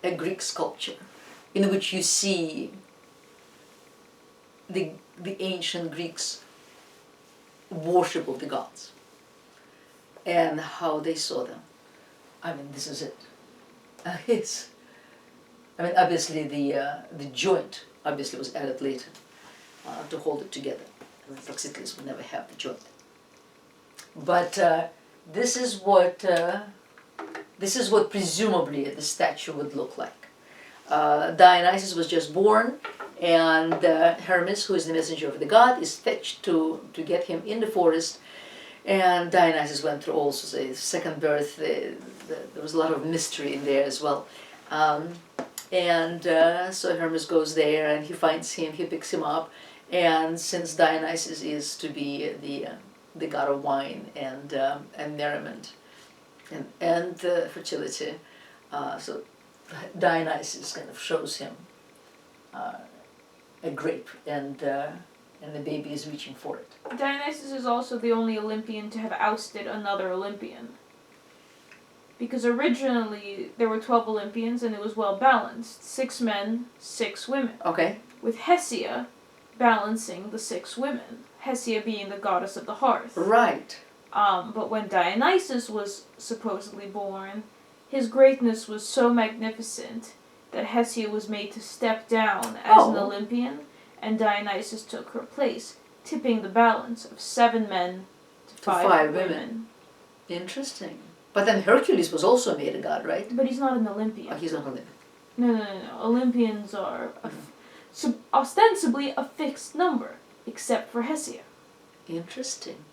a Greek sculpture in which you see the ancient Greeks' worship of the gods and how they saw them, I mean, this is it. I mean, obviously the joint obviously was added later to hold it together. The Praxiteles would never have the joint. But this is what presumably the statue would look like. Dionysus was just born, and Hermes, who is the messenger of the god, is fetched to get him in the forest. And Dionysus went through also a second birth. There was a lot of mystery in there as well. So Hermes goes there and he finds him, he picks him up. And since Dionysus is to be the god of wine and merriment and fertility, so Dionysus kind of shows him a grape, and the baby is reaching for it. Dionysus is also the only Olympian to have ousted another Olympian. Because originally there were 12 Olympians and it was well balanced. 6 men, 6 women. Okay. With Hestia balancing the 6 women. Hestia being the goddess of the hearth. Right. But when Dionysus was supposedly born, his greatness was so magnificent that Hestia was made to step down as an Olympian, and Dionysus took her place, tipping the balance of 7 men to 5 women. Interesting. But then Hercules was also made a god, right? But he's not an Olympian. Oh, he's not Olympian. No. Olympians are ostensibly a fixed number, except for Hestia. Interesting.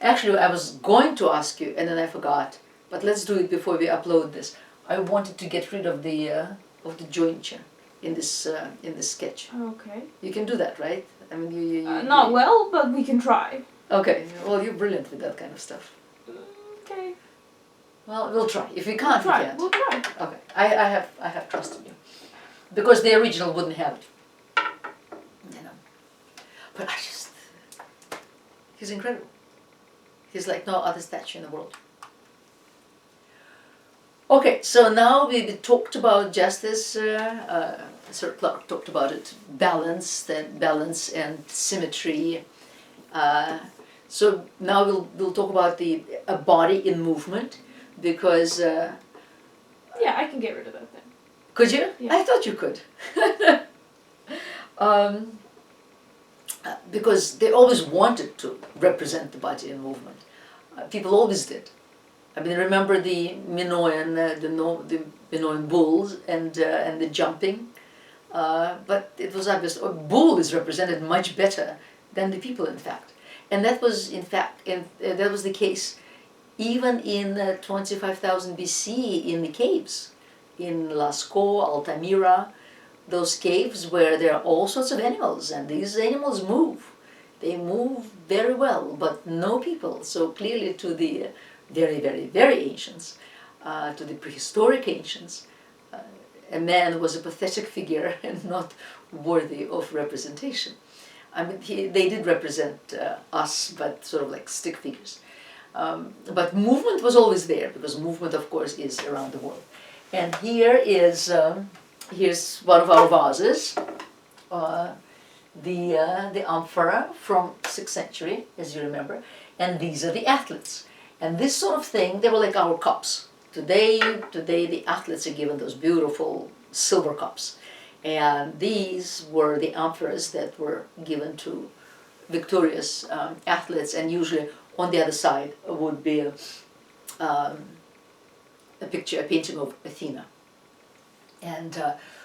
Actually, I was going to ask you, and then I forgot. But let's do it before we upload this. I wanted to get rid of the jointure in this sketch. Okay. You can do that, right? I mean, you not well, but we can try. Okay. Well, you're brilliant with that kind of stuff. Okay. Well, we'll try. If we can't, we can't. We'll try. Okay. I have trust in you, because the original wouldn't have it. You know. But he's incredible. He's like no other statue in the world. Okay, so now we talked about justice. Sir Clark talked about it. Balance and symmetry. So now we'll talk about a body in movement, because. Yeah, I can get rid of that then. Could you? Yeah. I thought you could. Because they always wanted to represent the body in movement. People always did. I mean, remember the Minoan, the Minoan bulls and the jumping, but it was obvious. A bull is represented much better than the people, in fact, and that was that was the case even in 25,000 BC in the caves in Lascaux, Altamira, those caves where there are all sorts of animals, and these animals move. They move very well, but no people. So clearly, to the very, very, very ancients, to the prehistoric ancients, a man was a pathetic figure and not worthy of representation. I mean, they did represent us, but sort of like stick figures. But movement was always there, because movement, of course, is around the world. And here's one of our vases, the amphora from 6th century, as you remember, and these are the athletes. And this sort of thing, they were like our cups. Today the athletes are given those beautiful silver cups. And these were the amphoras that were given to victorious athletes, and usually on the other side would be a painting of Athena. And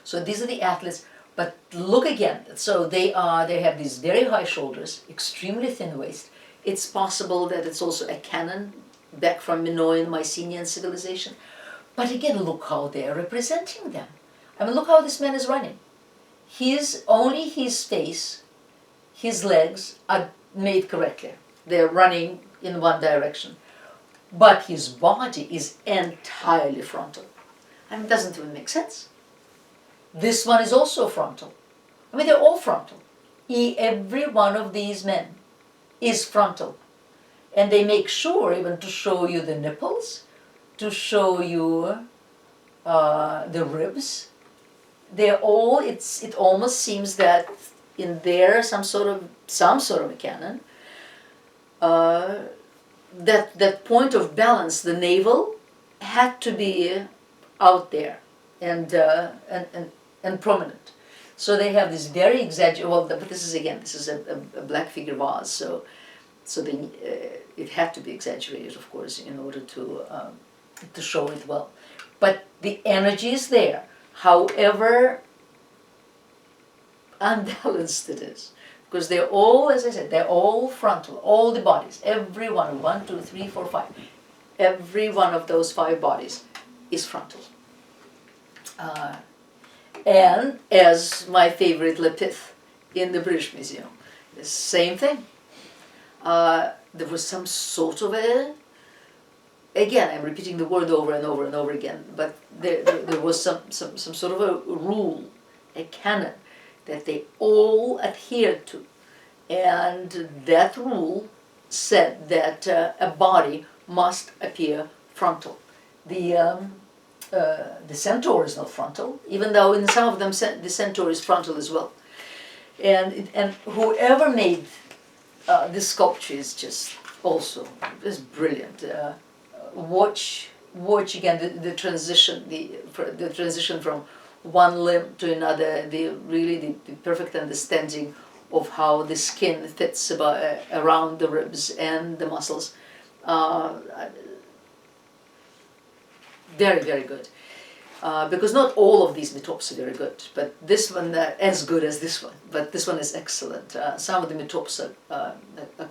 so these are the athletes. But look again, so they have these very high shoulders, extremely thin waist. It's possible that it's also a canon back from Minoan Mycenaean civilization. But again, look how they're representing them. I mean, look how this man is running. Only his face, his legs are made correctly. They're running in one direction. But his body is entirely frontal. I mean, it doesn't even make sense. This one is also frontal. I mean, they're all frontal. Every one of these men is frontal. And they make sure even to show you the nipples, to show you the ribs. They're all, it almost seems that in there some sort of a canon, that point of balance, the navel, had to be out there and prominent. So they have this very exaggerated, well, but this is a black figure vase, so it had to be exaggerated, of course, in order to show it well. But the energy is there, however unbalanced it is. Because they're all, as I said, they're all frontal, all the bodies, every one, 1, 2, 3, 4, 5. Every one of those 5 bodies is frontal. And as my favorite Lepith in the British Museum, the same thing. There was some sort of again, I'm repeating the word over and over and over again, but there was some sort of a rule, a canon, that they all adhered to. And that rule said that a body must appear frontal. The centaur is not frontal, even though in some of them the centaur is frontal as well. And whoever made this sculpture is just also brilliant. Watch again the transition, the transition from one limb to another. The perfect understanding of how the skin fits around the ribs and the muscles. Very, very good. Because not all of these metops are very good, but this one as good as this one. But this one is excellent. Some of the metops are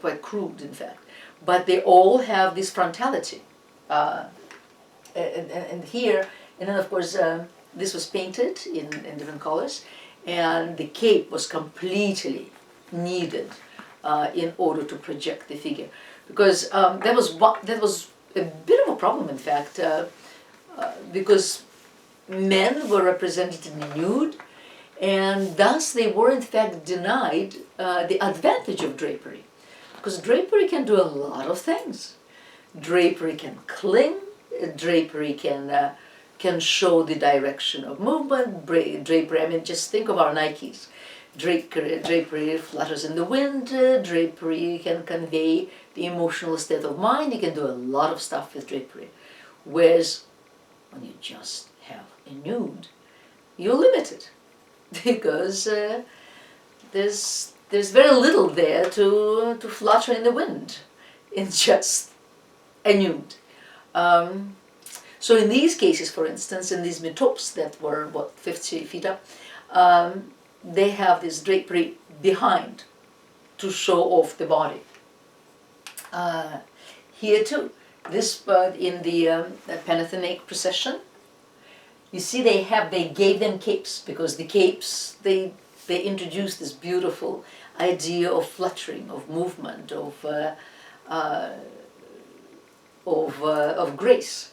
quite crude, in fact, but they all have this frontality. And here, and then of course this was painted in different colors, and the cape was completely needed in order to project the figure, because that was a bit of a problem, in fact, because men were represented in the nude, and thus they were in fact denied the advantage of drapery, because drapery can do a lot of things. Drapery can cling, drapery can show the direction of movement. Drapery, I mean, just think of our Nikes. Drapery flutters in the wind. Drapery can convey the emotional state of mind. You can do a lot of stuff with drapery. Whereas when you just have a nude, you're limited, because there's very little there to flutter in the wind in just a nude. So in these cases, for instance, in these metops that were 50 feet up, they have this drapery behind to show off the body. Here too, this bird in the Panathenaic procession, you see they gave them capes, because the capes, they introduced this beautiful idea of fluttering, of movement, of grace.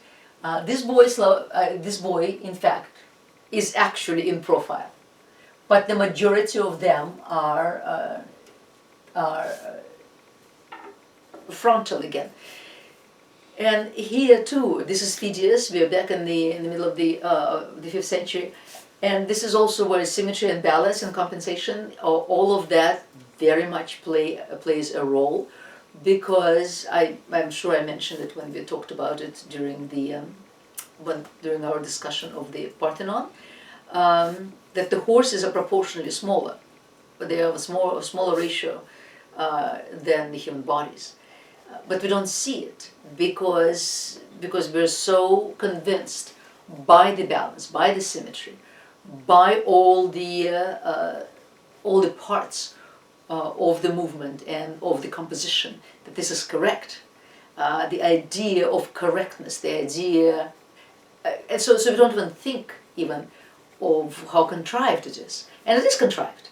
This boy, in fact, is actually in profile, but the majority of them are frontal again. And here too, this is Phidias. We are back in the middle of the 5th century, and this is also where symmetry and balance and compensation, all of that very much plays a role. Because I'm sure I mentioned it when we talked about it during during our discussion of the Parthenon, that the horses are proportionally smaller, but they have a smaller ratio than the human bodies. but we don't see it because we're so convinced by the balance, by the symmetry, by all the parts of the movement and of the composition, that this is correct. The idea of correctness, the idea, and so we don't even think even of how contrived it is. And it is contrived.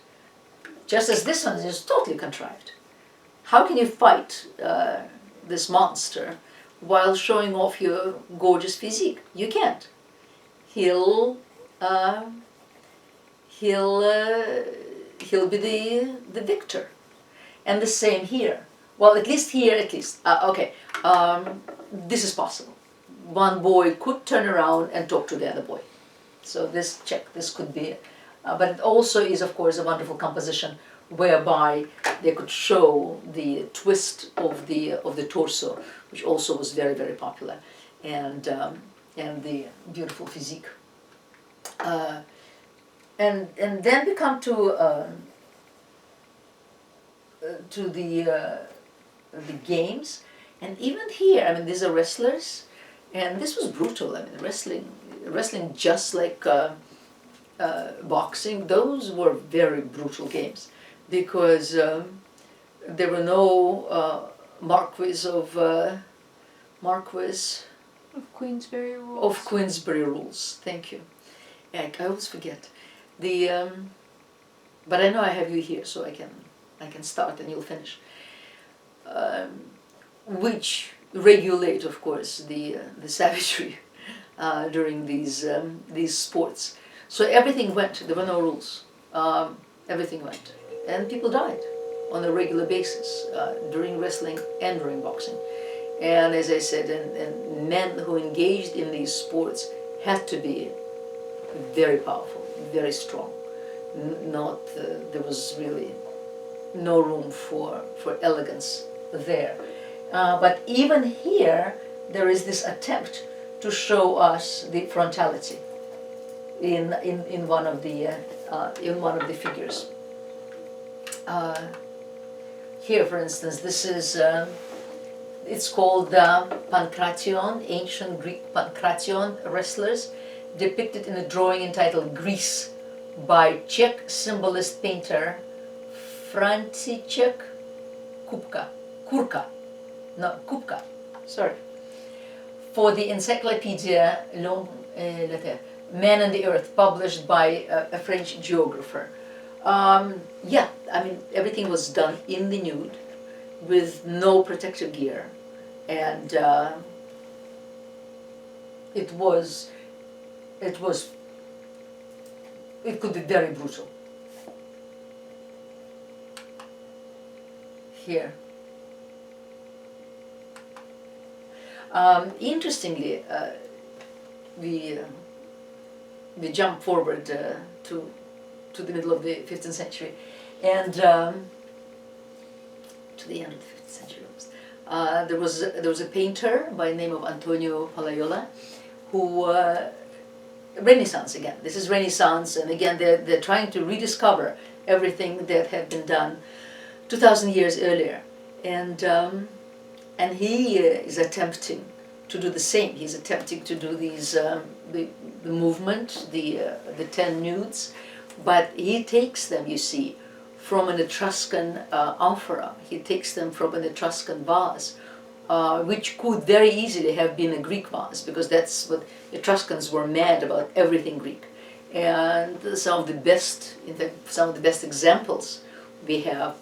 Just as this one is totally contrived. How can you fight this monster while showing off your gorgeous physique? You can't. He'll be the victor. And the same here. Well, at least here, okay, this is possible. One boy could turn around and talk to the other boy. So this could be, but it also is, of course, a wonderful composition whereby they could show the twist of the torso, which also was very, very popular, and the beautiful physique. And then we come to the games, and even here, I mean, these are wrestlers, and this was brutal. I mean, wrestling just like boxing. Those were very brutal games because there were no Marquis of Queensberry rules. Of Queensberry rules. Thank you. I always forget but I know I have you here, so I can start and you'll finish. Which regulate, of course, the savagery during these sports. So everything went. There were no rules. Everything went, and people died on a regular basis during wrestling and during boxing. And as I said, and men who engaged in these sports had to be very powerful, very strong. There was really no room for elegance there. But even here, there is this attempt to show us the frontality in one of the figures. Here, for instance, this is it's called Pankration, ancient Greek Pankration wrestlers, depicted in a drawing entitled Greece by Czech symbolist painter František Kupka, for the Encyclopedia Man and the Earth, published by a French geographer. Yeah, I mean, everything was done in the nude with no protective gear, and it could be very brutal. Here. Interestingly, we jump forward to the middle of the 15th century, and to the end of the 15th century almost. There was a painter by the name of Antonio Palaiola, who Renaissance again. This is Renaissance, and again they're trying to rediscover everything that had been done 2,000 years earlier, and he is attempting to do the same. He's attempting to do these the movement, the 10 nudes, but he takes them, you see, from an Etruscan amphora. He takes them from an Etruscan vase, which could very easily have been a Greek vase, because that's what Etruscans were mad about, everything Greek. And some of the best, in fact, some of the best examples we have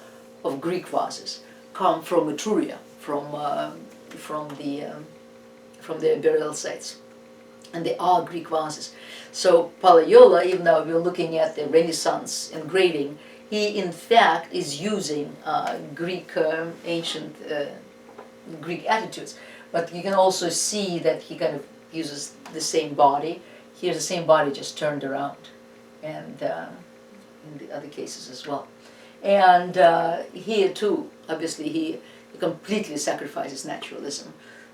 of Greek vases come from Etruria, from their burial sites, and they are Greek vases. So Palaiola, even though we're looking at the Renaissance engraving, he in fact is using Greek ancient Greek attitudes, but you can also see that he kind of uses the same body. Here's the same body just turned around, and in the other cases as well. And here too, obviously, he completely sacrifices naturalism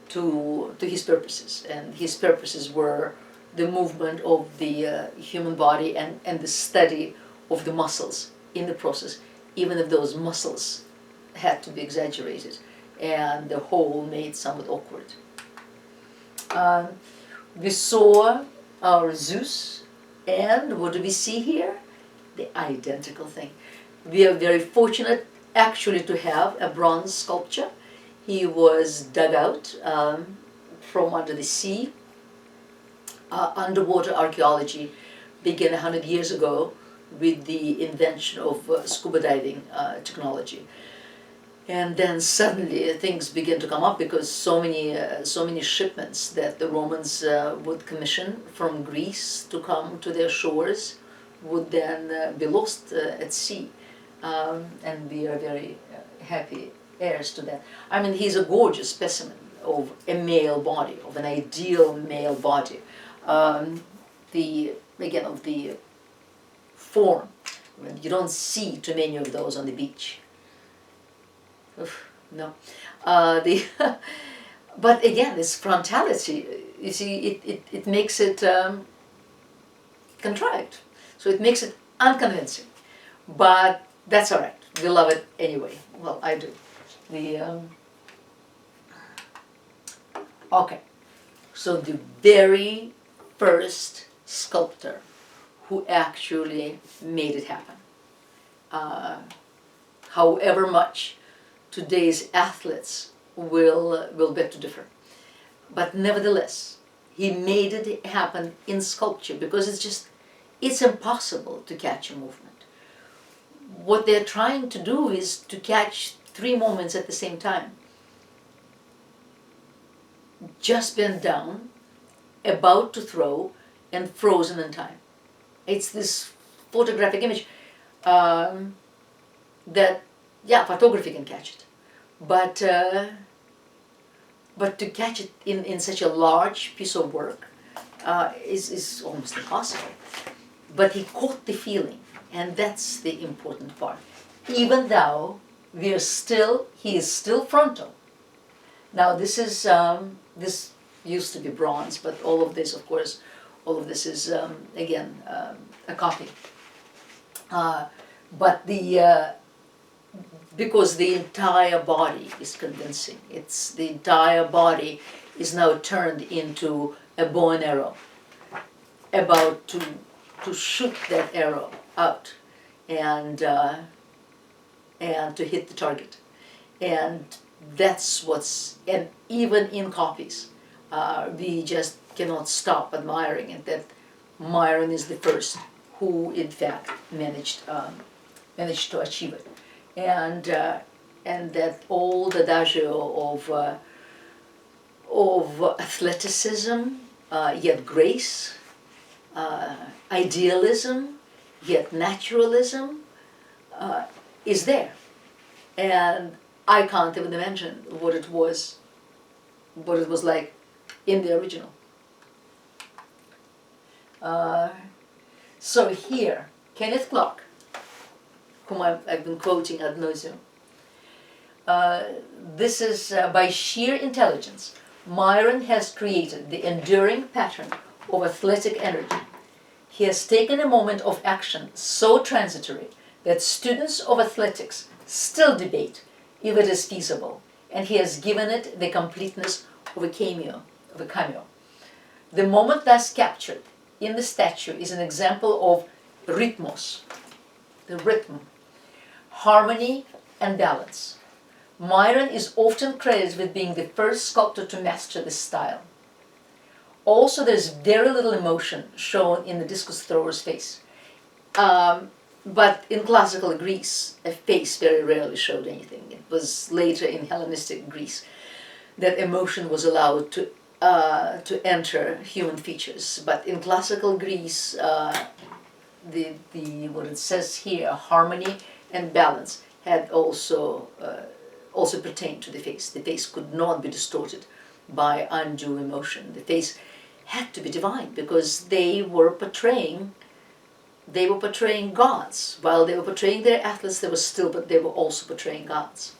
to his purposes, and his purposes were the movement of the human body and the study of the muscles in the process, even if those muscles had to be exaggerated. and the whole made somewhat awkward. We saw our Zeus, and what do we see here? The identical thing. We are very fortunate actually to have a bronze sculpture. He was dug out from under the sea. Underwater archaeology began 100 years ago with the invention of scuba diving technology. And then suddenly things began to come up because so many shipments that the Romans would commission from Greece to come to their shores would then be lost at sea. And we are very happy heirs to that. I mean, he's a gorgeous specimen of a male body, of an ideal male body. Again, of the form. I mean, you don't see too many of those on the beach. Oof, no. But again, this frontality, you see, it makes it contrived. So it makes it unconvincing. But that's all right. We love it anyway. Well, I do. Okay. So the very first sculptor who actually made it happen. However much today's athletes will beg to differ. But nevertheless, he made it happen in sculpture because it's impossible to catch a movement. What they're trying to do is to catch 3 moments at the same time. Just bent down, about to throw, and frozen in time. It's this photographic image that, yeah, photography can catch it. But to catch it in such a large piece of work is almost impossible. But he caught the feeling, and that's the important part. Even though he is still frontal. Now this used to be bronze, but all of this, of course, is again a copy. But because the entire body is convincing, the entire body is now turned into a bow and arrow, about to shoot that arrow out and to hit the target. And that's and even in copies, we just cannot stop admiring it, that Myron is the first who in fact managed to achieve it. And that old adagio of athleticism, yet grace, idealism, yet naturalism, is there. And I can't even imagine what it was like in the original. So here, Kenneth Clark, whom I've been quoting ad nauseum. This is by sheer intelligence. Myron has created the enduring pattern of athletic energy. He has taken a moment of action so transitory that students of athletics still debate if it is feasible, and he has given it the completeness of a cameo. The moment thus captured in the statue is an example of rhythmos, the rhythm, harmony and balance. Myron is often credited with being the first sculptor to master this style. Also, there's very little emotion shown in the discus thrower's face. But in classical Greece, a face very rarely showed anything. It was later in Hellenistic Greece that emotion was allowed to enter human features. But in classical Greece, what it says here, harmony and balance, had also pertained to the face. The face could not be distorted by undue emotion. The face had to be divine because they were portraying gods. While they were portraying their athletes, they were also portraying gods.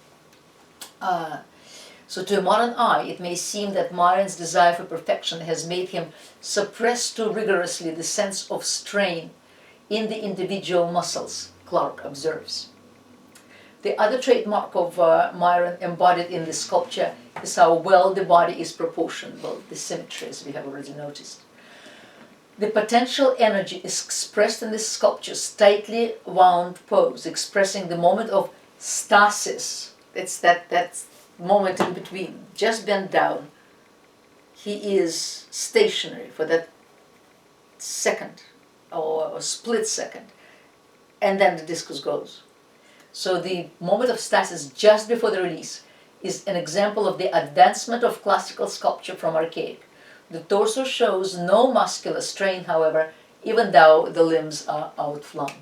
So to a modern eye, it may seem that Myron's desire for perfection has made him suppress too rigorously the sense of strain in the individual muscles, Clark observes. The other trademark of Myron embodied in the sculpture is how well the body is proportioned, well, the symmetry, as we have already noticed. The potential energy is expressed in this sculpture's tightly wound pose, expressing the moment of stasis. It's that moment in between, just bent down. He is stationary for that second or split second, and then the discus goes. So the moment of stasis just before the release is an example of the advancement of classical sculpture from archaic. The torso shows no muscular strain, however, even though the limbs are outflung.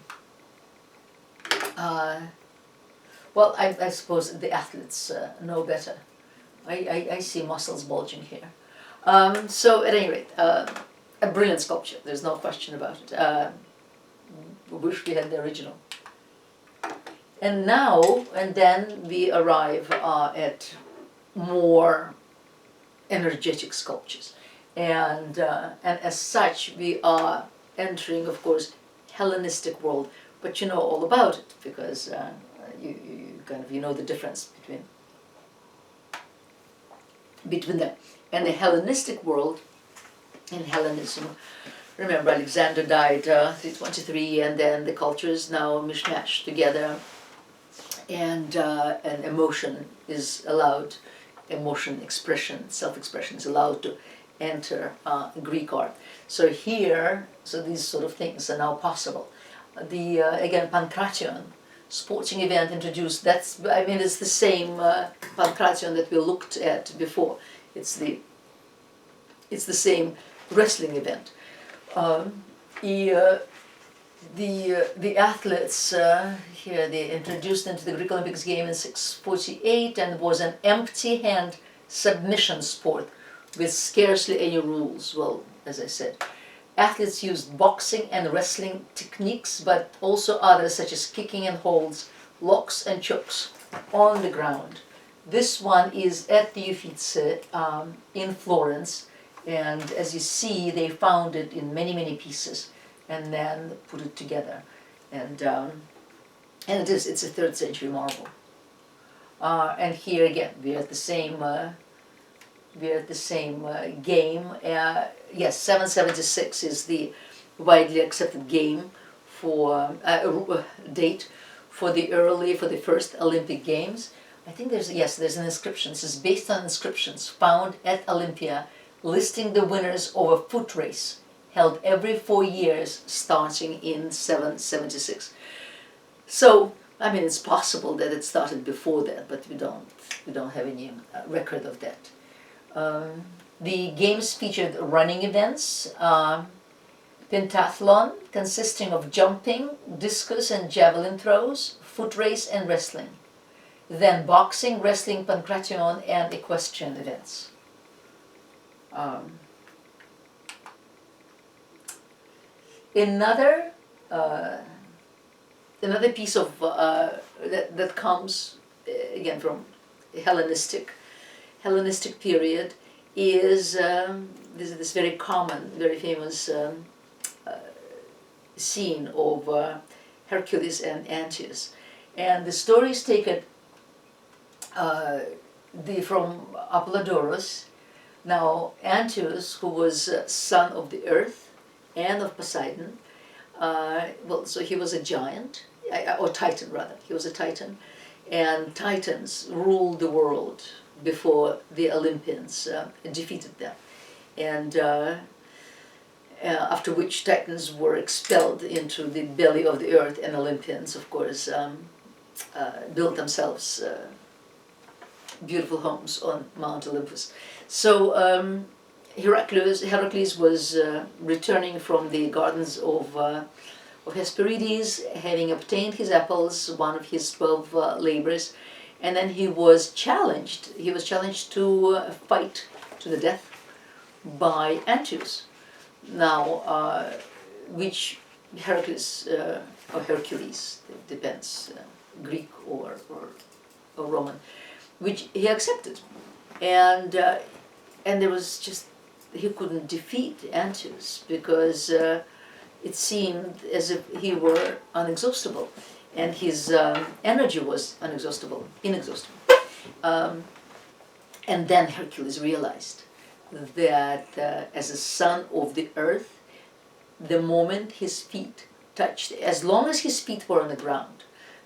Well, I suppose the athletes know better. I see muscles bulging here. So at any rate, a brilliant sculpture, there's no question about it. We wish we had the original. And now, and then we arrive at more energetic sculptures. And as such, we are entering, of course, Hellenistic world. But you know all about it, because you know the difference between them. And the Hellenistic world, in Hellenism, remember Alexander died 323, and then the cultures now mishmashed together, and emotion is allowed, emotion expression, self-expression is allowed to enter Greek art. So here, so these sort of things are now possible. The again, pankration, sporting event introduced. It's the same pankration that we looked at before. It's the same wrestling event. The athletes here, they introduced into the Greek Olympics game in 648, and was an empty hand submission sport with scarcely any rules. Well, as I said, athletes used boxing and wrestling techniques, but also others such as kicking and holds, locks and chokes on the ground. This one is at the Uffizi in Florence, and as you see, they found it in many pieces and then put it together, and it's a 3rd century marvel. And here again, we're at the same game. Yes, 776 is the widely accepted game for date for the first Olympic Games. I think there's an inscription. This is based on inscriptions found at Olympia, listing the winners of a foot race held every 4 years, starting in 776. So, it's possible that it started before that, but we don't have any record of that. The games featured running events, pentathlon consisting of jumping, discus and javelin throws, foot race and wrestling. Then boxing, wrestling, pankration and equestrian events. Another piece of that comes again from Hellenistic period is this very common, very famous scene of Hercules and Antaeus, and the story is taken from Apollodorus. Now Antaeus, who was son of the earth and of Poseidon, so he was a giant, or Titan rather, he was a Titan, and Titans ruled the world before the Olympians defeated them, and after which Titans were expelled into the belly of the earth, and Olympians, of course, built themselves beautiful homes on Mount Olympus. So Heracles was returning from the gardens of Hesperides, having obtained his apples, one of his 12 labors, and then he was challenged. He was challenged to fight to the death by Antaeus. Now, which Heracles or Hercules, it depends, Greek or Roman, which he accepted, and there was just, he couldn't defeat Antaeus because it seemed as if he were unexhaustible. and his energy was inexhaustible. And then Hercules realized that as a son of the earth, the moment his feet touched, as long as his feet were on the ground,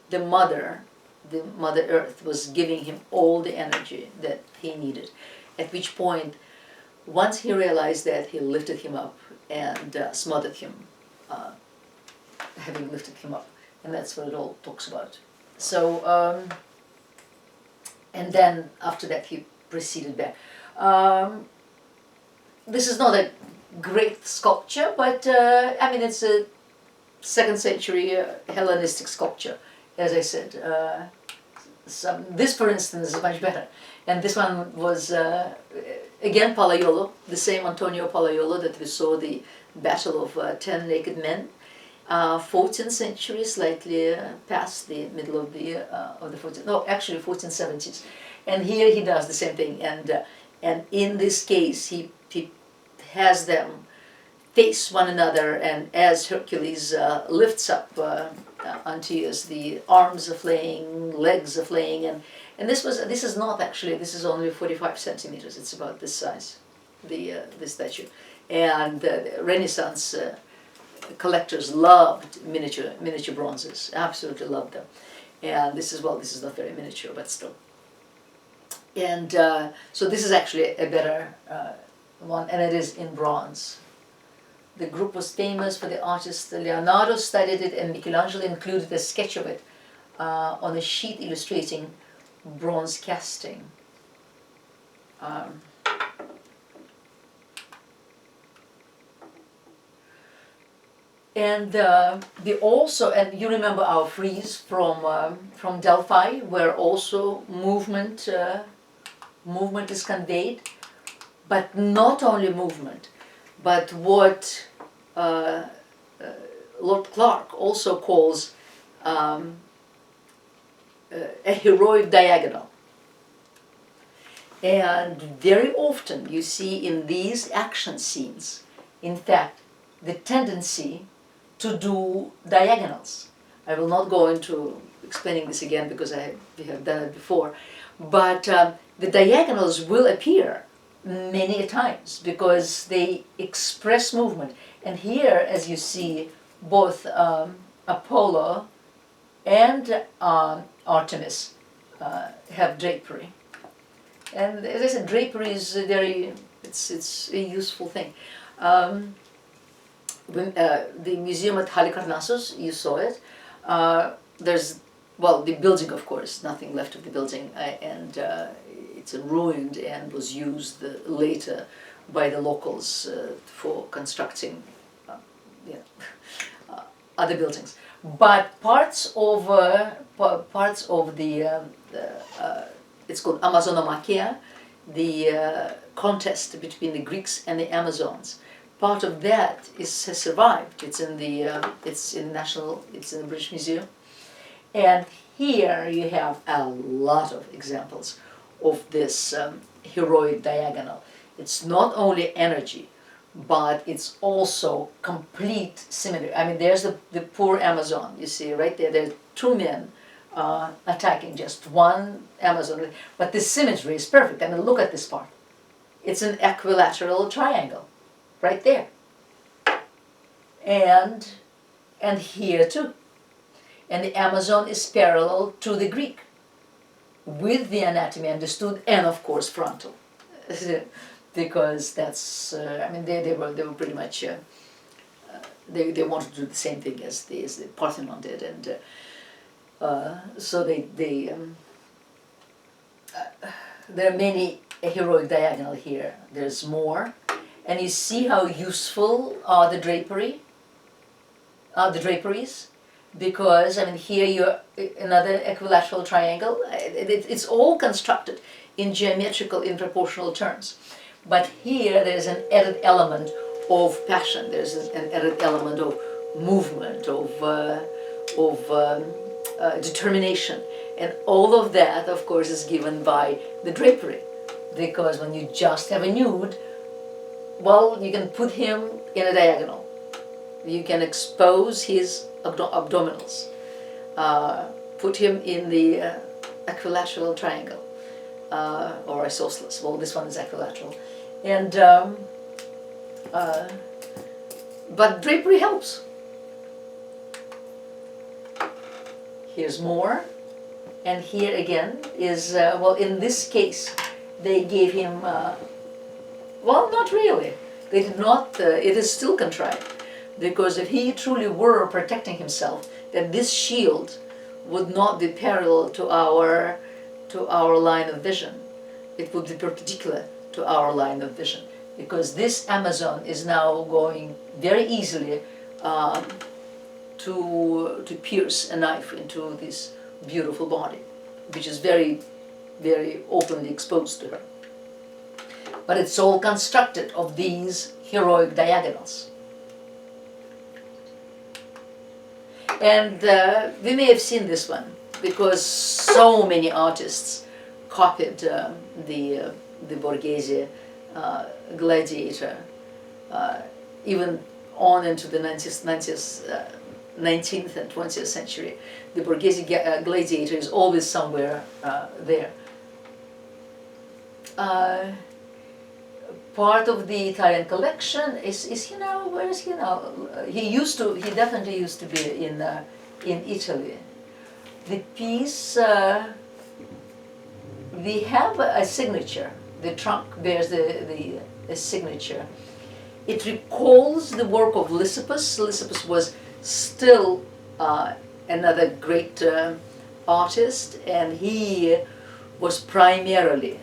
the mother earth was giving him all the energy that he needed. At which point, once he realized that, he lifted him up and smothered him, having lifted him up. And that's what it all talks about. So, and then after that he proceeded back. This is not a great sculpture, but I mean, it's a 2nd century Hellenistic sculpture, as I said. This, for instance, is much better. And this one was, again, Palaiolo, the same Antonio Palaiolo that we saw the Battle of 10 Naked Men. 14th century, slightly past the middle of the 14th, no, actually 1470s. And here he does the same thing. And in this case, he has them face one another, and as Hercules lifts up Antaeus, the arms are flaying, legs are flaying, and this is not actually, this is only 45 centimeters. It's about this size, the statue, and the Renaissance collectors loved miniature bronzes, absolutely loved them, and this is not very miniature, but still. And so this is actually a better one, and it is in bronze. The group was famous for the artist Leonardo studied it, and Michelangelo included a sketch of it on a sheet illustrating bronze casting. And and you remember our frieze from Delphi, where also movement is conveyed, but not only movement, but what Lord Clark also calls a heroic diagonal. And very often you see in these action scenes, in fact, the tendency to do diagonals. I will not go into explaining this again because we have done it before, but the diagonals will appear many times because they express movement. And here, as you see, both Apollo and Artemis have drapery. And as I said, drapery is it's a useful thing. The museum at Halikarnassos, you saw it. There's, well, the building, of course, nothing left of the building, and it's ruined and was used later by the locals for constructing other buildings. But parts of the it's called Amazonomachia, the contest between the Greeks and the Amazons. Part of that has survived. It's in the British Museum, and here you have a lot of examples of this heroic diagonal. It's not only energy, but it's also complete symmetry. I mean, there's the poor Amazon, you see right there. There are two men attacking just one Amazon, but the symmetry is perfect. I mean, look at this part. It's an equilateral triangle, right there. And here too. And the Amazon is parallel to the Greek, with the anatomy understood, and of course frontal, because that's I mean they were pretty much they wanted to do the same thing as the Parthenon did, and so there are many heroic diagonal here. There's more, and you see how useful are the draperies. Because, I mean, here you're another equilateral triangle. It's all constructed in geometrical, in proportional terms. But here there's an added element of passion. There's an added element of movement, of determination. And all of that, of course, is given by the drapery. Because when you just have a nude, well, you can put him in a diagonal. You can expose his abdominals. put him in the equilateral triangle, or isosceles. Well, this one is equilateral. And, but drapery helps. Here's more. And here again is, well, in this case, they gave him, well, not really. They did not, it is still contrived. Because if he truly were protecting himself, then this shield would not be parallel to our line of vision. It would be perpendicular to our line of vision. Because this Amazon is now going very easily to pierce a knife into this beautiful body, which is very, very openly exposed to her. But it's all constructed of these heroic diagonals. And we may have seen this one because so many artists copied the Borghese gladiator, even on into the 19th and 20th century. The Borghese gladiator is always somewhere there. Part of the Italian collection is he now? Where is he now? He definitely used to be in Italy. The piece, we have a signature. The trunk bears the signature. It recalls the work of Lysippus. Lysippus was still another great artist, and he was primarily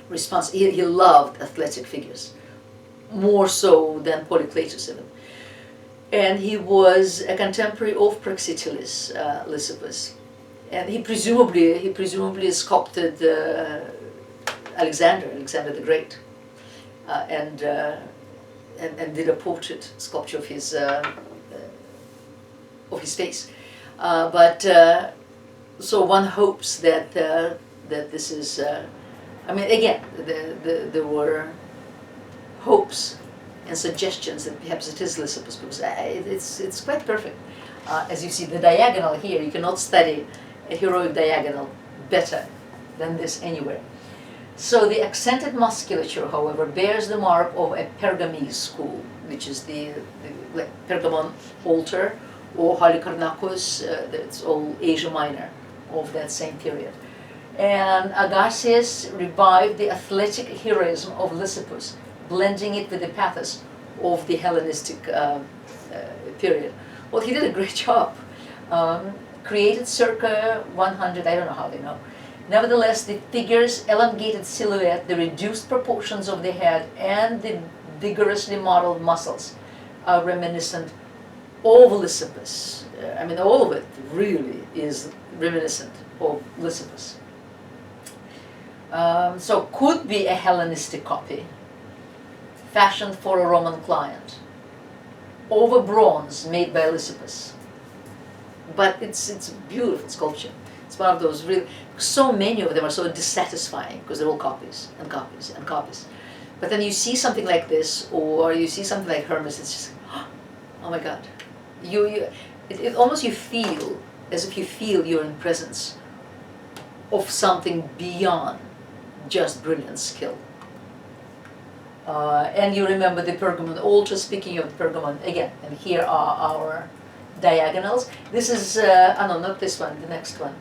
responsible. He loved athletic figures, more so than Polycletus even. And he was a contemporary of Praxiteles, Lysippus. And he presumably sculpted Alexander the Great, and did a portrait sculpture of his face. So one hopes that this is. I mean, again, there were hopes and suggestions that perhaps it is Lysippus, because it's quite perfect. As you see, the diagonal here, you cannot study a heroic diagonal better than this anywhere. So the accented musculature, however, bears the mark of a Pergamese school, which is the Pergamon altar, or Halicarnassus, that's all Asia Minor of that same period. And Agassiz revived the athletic heroism of Lysippus, blending it with the pathos of the Hellenistic period. Well, he did a great job. Created circa 100, I don't know how they know. Nevertheless, the figure's elongated silhouette, the reduced proportions of the head, and the vigorously modeled muscles are reminiscent of Lysippus. I mean, all of it really is reminiscent of Lysippus. So could be a Hellenistic copy, fashioned for a Roman client, over bronze made by Lysippus. But it's a beautiful sculpture. It's one of those really, so many of them are so dissatisfying because they're all copies and copies and copies. But then you see something like this, or you see something like Hermes, it's just, oh my God. It almost you feel, as if you feel you're in presence of something beyond just brilliant skill. And you remember the Pergamon altar. Speaking of the Pergamon, again, and here are our diagonals. This is, no, not this one, the next one.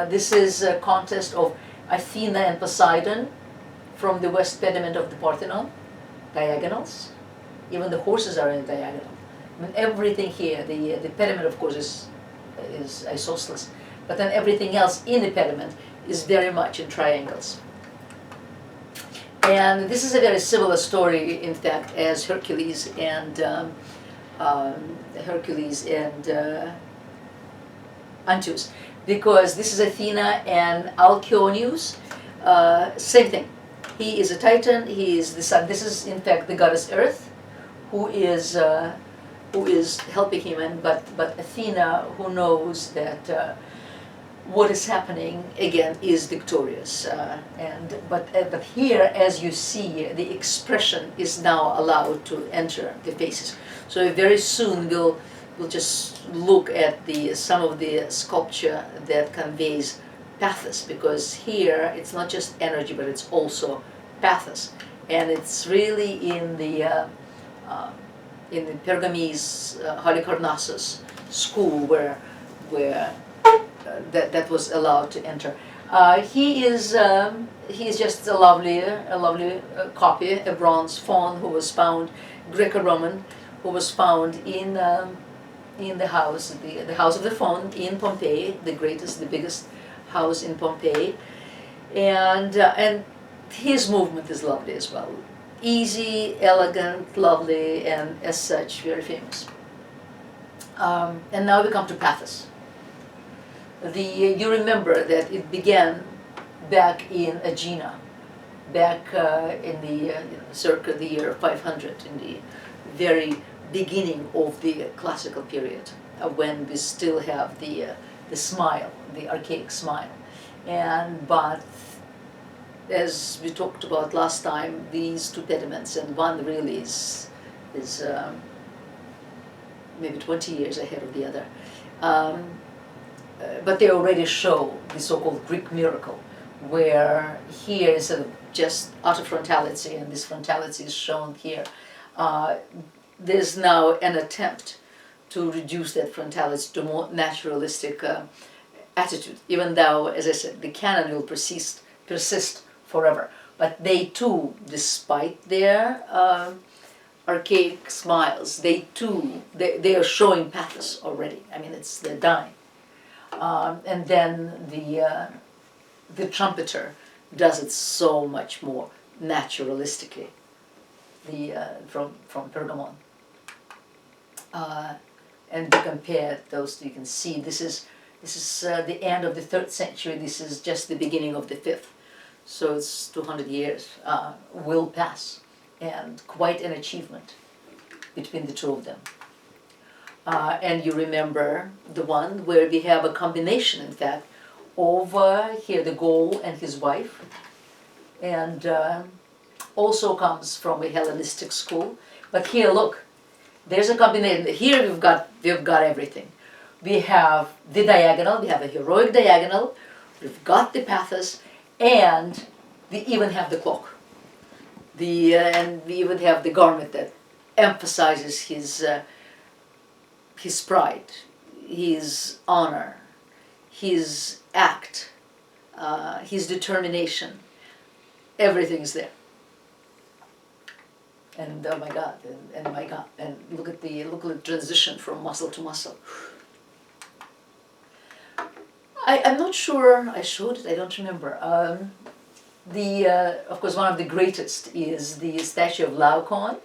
This is a contest of Athena and Poseidon from the west pediment of the Parthenon, diagonals. Even the horses are in diagonal. I mean, everything here, the pediment of course is isosceles, but then everything else in the pediment is very much in triangles. And this is a very similar story, in fact, as Hercules and Antius, because this is Athena and Alcyonius, same thing. He is a Titan. He is the sun. This is, in fact, the goddess Earth, who is helping him. But Athena, who knows that what is happening again is victorious, but here, as you see, the expression is now allowed to enter the faces. So very soon we'll just look at some of the sculpture that conveys pathos, because here it's not just energy but it's also pathos, and it's really in the Pergamese Halicarnassus school where that was allowed to enter. He is just a lovely copy, a bronze faun who was found, Greco-Roman, who was found in the house of the faun in Pompeii, the biggest house in Pompeii, and his movement is lovely as well, easy, elegant, lovely, and as such very famous. And now we come to pathos. You remember that it began back in Aegina, back in the circa the year 500, in the very beginning of the classical period, when we still have the smile, the archaic smile, but as we talked about last time, these two pediments, and one really is maybe 20 years ahead of the other. But they already show the so-called Greek miracle, where here instead of just utter frontality, and this frontality is shown here, there's now an attempt to reduce that frontality to a more naturalistic attitude, even though, as I said, the canon will persist forever. But they too, despite their archaic smiles, they are showing pathos already. I mean, they're dying. And then the trumpeter does it so much more naturalistically. From Pergamon, and you compare those two, you can see this is the end of the 3rd century. This is just the beginning of the 5th. So it's 200 years will pass, and quite an achievement between the two of them. And you remember the one where we have a combination, in fact, of here the Gaul and his wife, and also comes from a Hellenistic school. But here, look, there's a combination. Here we've got everything. We have the diagonal, we have a heroic diagonal, we've got the pathos, and we even have the cloak. And we even have the garment that emphasizes his pride, his honor, his act, his determination. Everything's there. And oh my God, and my God, and look at the transition from muscle to muscle. I'm not sure I showed it. I don't remember. Of course, one of the greatest is the statue of Laocoon,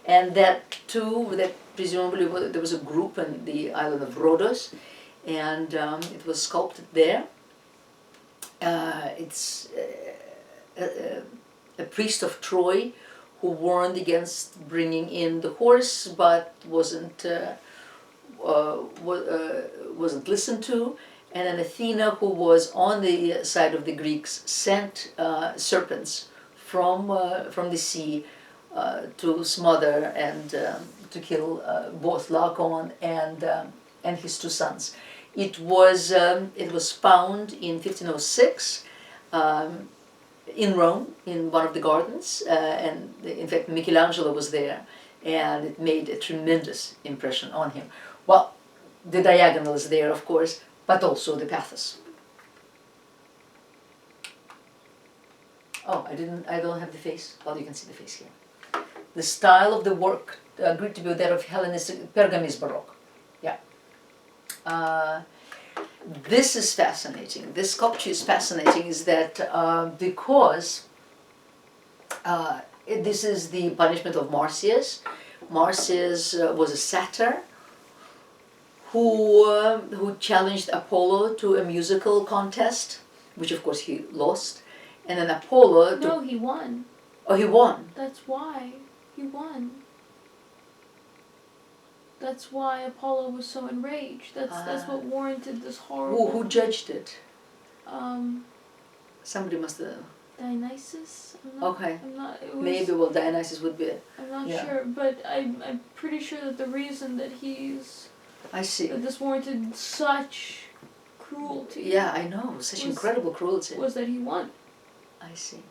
and that too, that presumably there was a group in the island of Rhodos, and it was sculpted there. It's a priest of Troy who warned against bringing in the horse, but wasn't listened to. And then Athena, who was on the side of the Greeks, sent serpents from the sea to smother and to kill both Laocoon and his 2 sons. It was found in 1506 in Rome, in one of the gardens, and in fact Michelangelo was there, and it made a tremendous impression on him. Well, the diagonal is there, of course, but also the pathos. Oh, I don't have the face. Well, you can see the face here. The style of the work agreed to be that of Hellenistic Pergamese Baroque. Yeah. This is fascinating. This sculpture is fascinating, is that because this is the punishment of Marsyas. Marsyas was a satyr who challenged Apollo to a musical contest, which of course he lost. And then Apollo... No, he won. Oh, he won. That's why. He won. That's why Apollo was so enraged. That's what warranted this horrible. Who judged it? Um, Somebody must have. Dionysus. Okay. I'm not. It was, Maybe, well, Dionysus would be it. I'm not Yeah. sure, but I'm pretty sure that the reason that I see. that this warranted such cruelty. Yeah, I know. Such incredible cruelty. Was that he won. I see.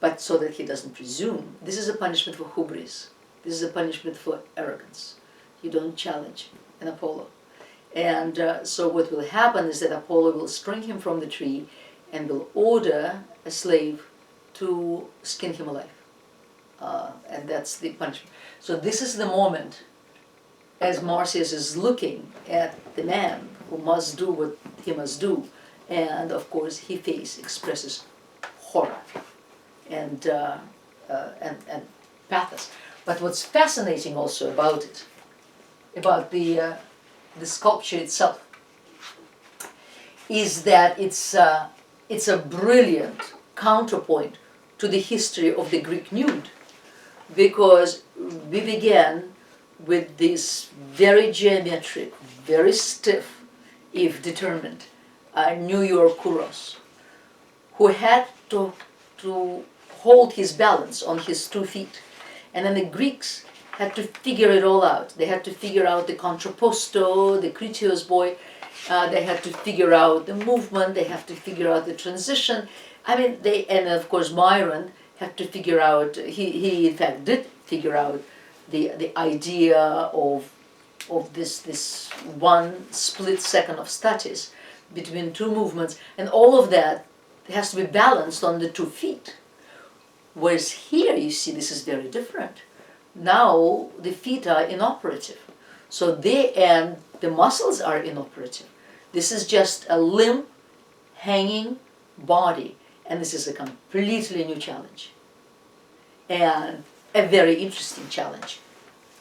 But so that he doesn't presume. This is a punishment for hubris. This is a punishment for arrogance. You don't challenge an Apollo. And so what will happen is that Apollo will spring him from the tree and will order a slave to skin him alive. And that's the punishment. So this is the moment, as Marsyas is looking at the man who must do what he must do, and of course his face expresses horror and pathos. But what's fascinating also about it, about the sculpture itself, is that it's a brilliant counterpoint to the history of the Greek nude, because we began with this very geometric, very stiff, if determined, New York Kouros, who had to hold his balance on his 2 feet. And then the Greeks had to figure it all out. They had to figure out the contrapposto, the Critios boy. They had to figure out the movement. They have to figure out the transition. I mean, and of course Myron had to figure out. He in fact did figure out the idea of this one split second of status between 2 movements, and all of that has to be balanced on the 2 feet. Whereas here, you see, this is very different. Now the feet are inoperative, so and the muscles are inoperative. This is just a limp, hanging body, and this is a completely new challenge, and a very interesting challenge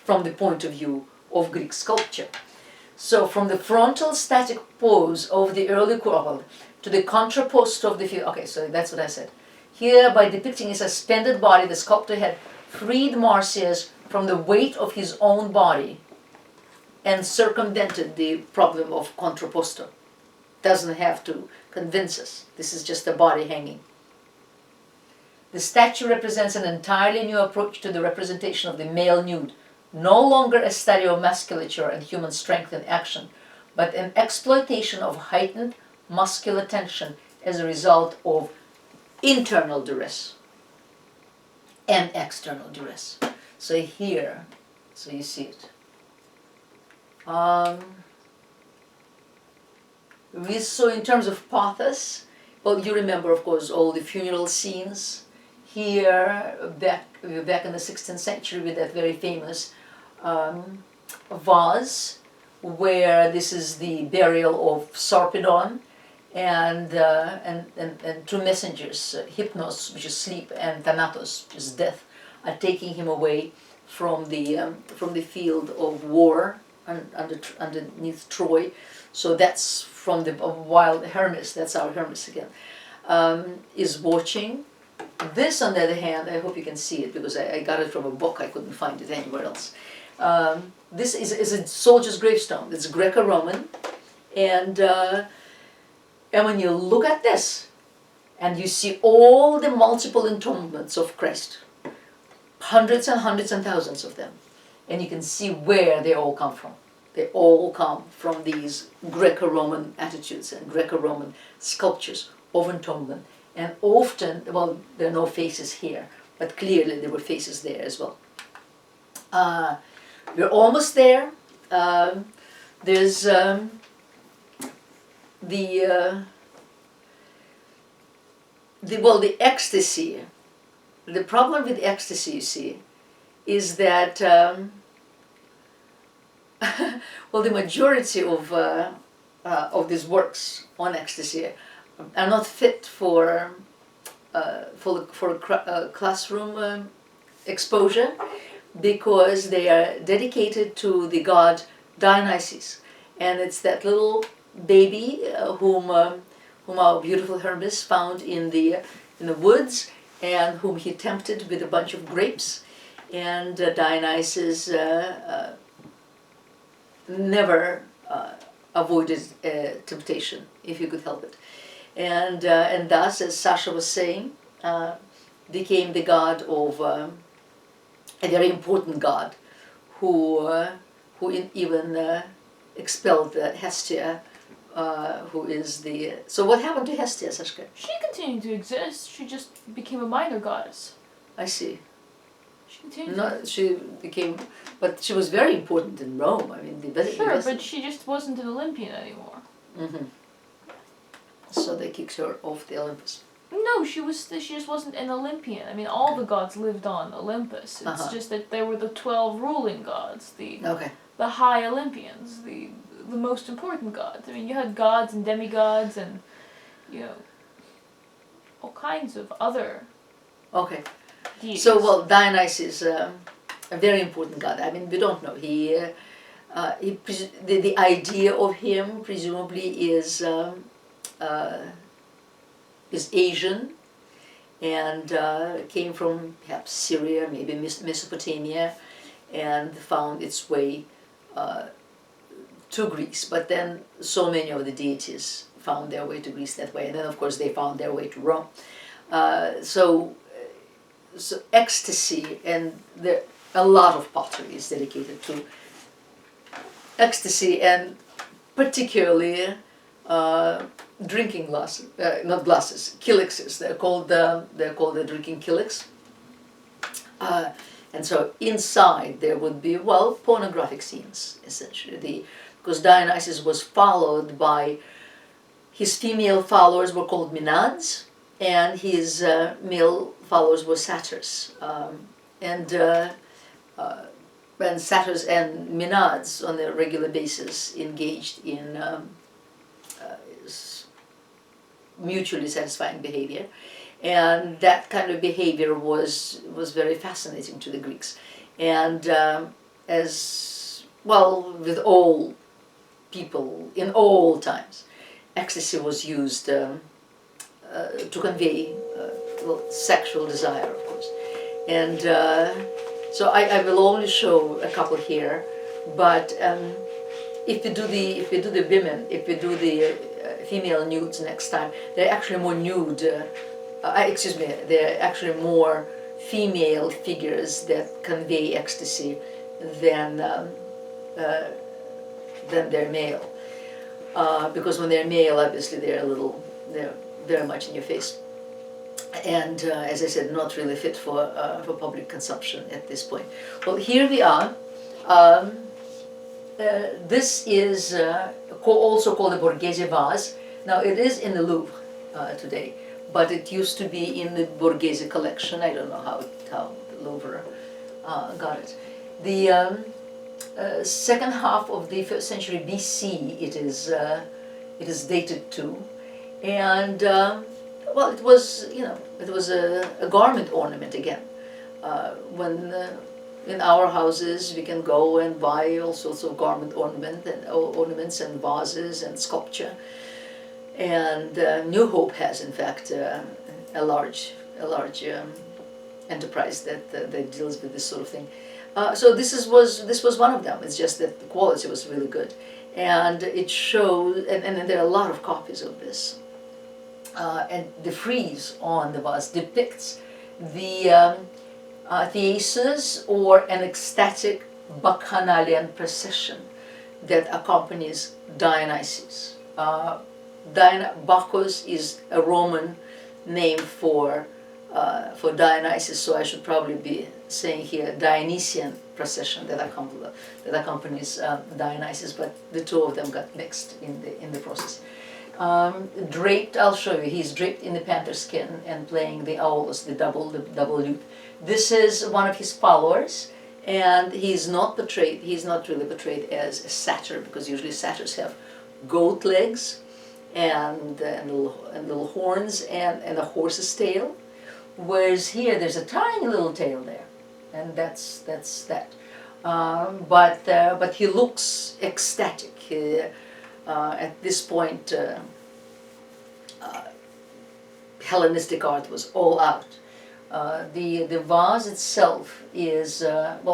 from the point of view of Greek sculpture. So from the frontal static pose of the early Kouros to the contrapposto of the feet. Okay, so that's what I said. Here, by depicting a suspended body, the sculptor had freed Marsyas from the weight of his own body and circumvented the problem of contrapposto. Doesn't have to convince us. This is just a body hanging. The statue represents an entirely new approach to the representation of the male nude, no longer a study of musculature and human strength in action, but an exploitation of heightened muscular tension as a result of internal duress and external duress. So here, so you see it. We saw in terms of pathos, well, you remember, of course, all the funeral scenes here back in the 16th century with that very famous vase, where this is the burial of Sarpedon, and 2 messengers, Hypnos, which is sleep, and Thanatos, which is death, are taking him away from the field of war underneath Troy. So that's from the wild Hermes. That's our Hermes again. Is watching. This, on the other hand, I hope you can see it because I got it from a book. I couldn't find it anywhere else. This is a soldier's gravestone. It's Greco-Roman, and when you look at this, and you see all the multiple entombments of Christ, hundreds and hundreds and thousands of them, and you can see where they all come from. They all come from these Greco-Roman attitudes and Greco-Roman sculptures of entombment. And often, well, there are no faces here, but clearly there were faces there as well. We're almost there. There's the ecstasy. The problem with ecstasy, you see, is that well, the majority of these works on ecstasy are not fit for classroom exposure, because they are dedicated to the god Dionysus, and it's that little baby whom our beautiful Hermes found in the woods, and whom he tempted with a bunch of grapes, and Dionysus never avoided temptation if he could help it, and thus, as Sasha was saying, became the god of a very important god, who even expelled Hestia, who is the. So what happened to Hestia, Sashka? She continued to exist. She just became a minor goddess. I see. She continued. No, she became, but she was very important in Rome. I mean, Sure, but she just wasn't an Olympian anymore. Mm-hmm. So they kicked her off the Olympus. No, she just wasn't an Olympian. I mean, all the gods lived on Olympus. It's just that there were the 12 ruling gods, the high Olympians, the most important gods. I mean, you had gods and demigods and, all kinds of other deities. So, well, Dionysus, a very important god. I mean, we don't know. The idea of him presumably is Asian, and came from perhaps Syria, maybe Mesopotamia, and found its way to Greece. But then so many of the deities found their way to Greece that way, and then of course they found their way to Rome. So ecstasy, and a lot of pottery is dedicated to ecstasy, and particularly drinking glasses, not glasses, kylixes. They're called the drinking kylix. And so inside there would be, well, pornographic scenes, essentially. Because Dionysus was followed by, his female followers were called Menads, and his male followers were satyrs. And satyrs and Menads on a regular basis engaged in mutually satisfying behavior, and that kind of behavior was very fascinating to the Greeks. And as well, with all people in all times, ecstasy was used to convey sexual desire, of course. And so I will only show a couple here, but if we do the women, if we do the female nudes next time, they're actually more nude. They're actually more female figures that convey ecstasy than they're male. Because when they're male, obviously they're very much in your face, and as I said, not really fit for public consumption at this point. Well, here we are. This is also called a Borghese vase. Now it is in the Louvre today, but it used to be in the Borghese collection. I don't know how the Louvre got it. The second half of the 1st century BC it is dated to, and well, it was a garment ornament again. When in our houses we can go and buy all sorts of garment ornaments and vases and sculpture, and New Hope has in fact a large enterprise that deals with this sort of thing. So this was one of them. It's just that the quality was really good, and it shows, and there are a lot of copies of this. And the frieze on the vase depicts the theasis, or an ecstatic bacchanalian procession that accompanies Dionysus. Bacchus is a Roman name for Dionysus, so I should probably be saying here Dionysian procession that accompanies Dionysus, but the two of them got mixed in the process. Draped, I'll show you. He's draped in the panther skin and playing the aulos, the double lute. This is one of his followers, and he's not really portrayed as a satyr, because usually satyrs have goat legs and little horns and a horse's tail, whereas here there's a tiny little tail there, and that's that. But he looks ecstatic. At this point, Hellenistic art was all out. The vase itself is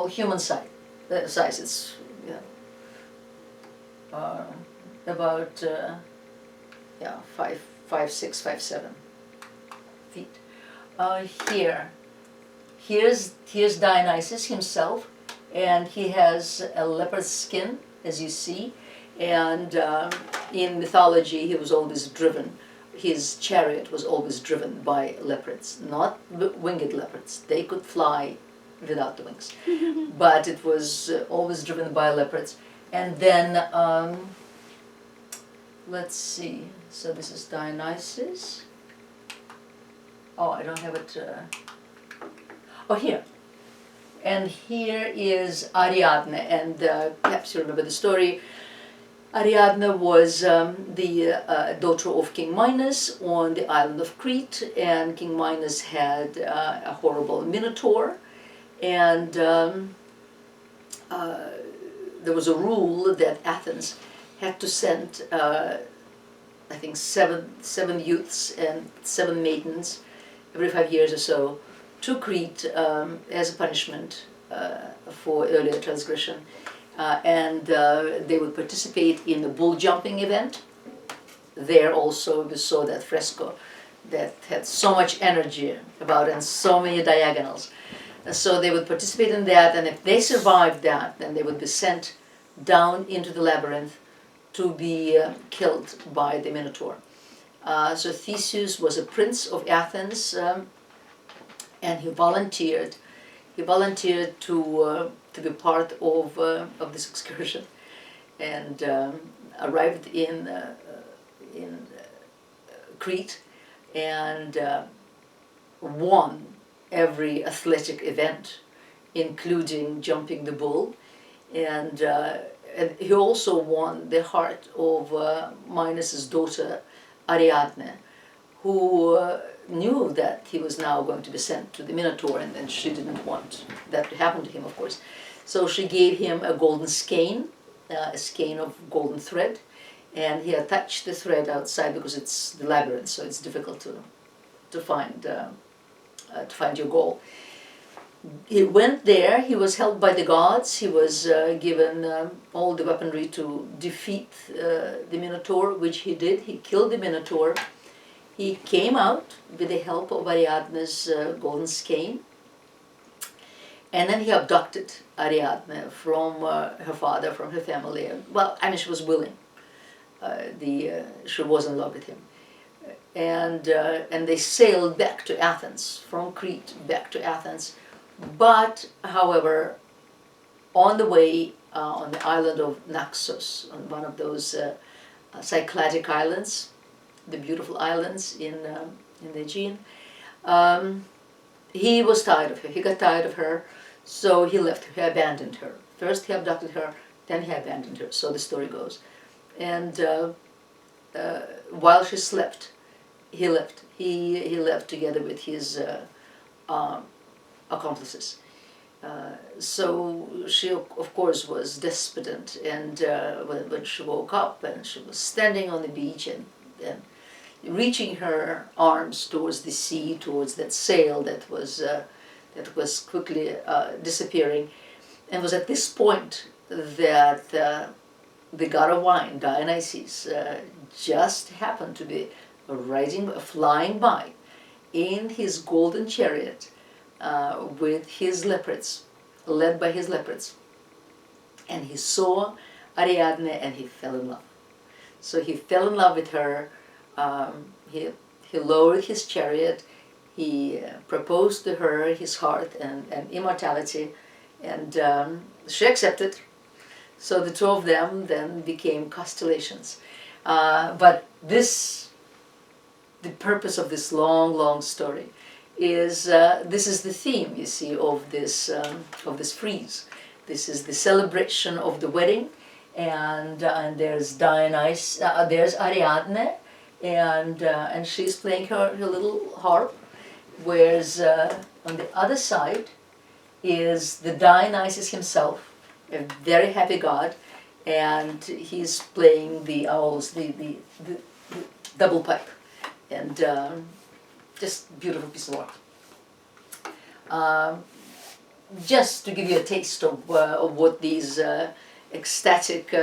human size. It's uh, about yeah, 5'6", 5'7" here. Here's Dionysus himself, and he has a leopard skin, as you see, and in mythology he was always driven. His chariot was always driven by leopards, not winged leopards. They could fly without the wings, but it was always driven by leopards. And then let's see. So this is Dionysus. Oh, I don't have it. Oh, here. And here is Ariadne, and perhaps you remember the story. Ariadne was the daughter of King Minos on the island of Crete, and King Minos had a horrible minotaur, and there was a rule that Athens had to send, I think, seven youths and 7 maidens every 5 years or so to Crete as a punishment for earlier transgression. And they would participate in the bull jumping event. There also we saw that fresco that had so much energy about it and so many diagonals. And so they would participate in that, and if they survived that, then they would be sent down into the labyrinth to be killed by the Minotaur. So Theseus was a prince of Athens, and he volunteered to be part of this excursion, and arrived in Crete, and won every athletic event, including jumping the bull, and he also won the heart of Minos's daughter Ariadne, who knew that he was now going to be sent to the Minotaur, and she didn't want that to happen to him, of course. So she gave him a golden skein, a skein of golden thread, and he attached the thread outside because it's the labyrinth, so it's difficult to find your goal. He went there, he was helped by the gods, he was given all the weaponry to defeat the Minotaur, which he did. He killed the Minotaur. He came out with the help of Ariadne's golden skein, and then he abducted Ariadne from her father, from her family. Well, I mean, she was willing. She was in love with him. And they sailed back to Athens, from Crete back to Athens. But, however, on the way, on the island of Naxos, on one of those Cycladic islands, the beautiful islands in the Aegean, he was tired of her. He got tired of her, so he left her. He abandoned her. First he abducted her, then he abandoned her. So the story goes. And while she slept, he left. He left together with his accomplices. So she, of course, was despondent, and when she woke up and she was standing on the beach and reaching her arms towards the sea, towards that sail that was quickly disappearing, and was at this point that the god of wine, Dionysus, just happened to be flying by in his golden chariot with his leopards, led by his leopards, and he saw Ariadne and he fell in love. So he fell in love with her. He lowered his chariot, he proposed to her his heart and immortality, and she accepted. So the two of them then became constellations. But the purpose of this long story is, this is the theme, you see, of this frieze. This is the celebration of the wedding, and there's Dionysus, there's Ariadne, and she's playing her little harp, whereas on the other side is the Dionysus himself, a very happy god, and he's playing the owls, the double pipe, and just beautiful piece of work. Just to give you a taste of what these ecstatic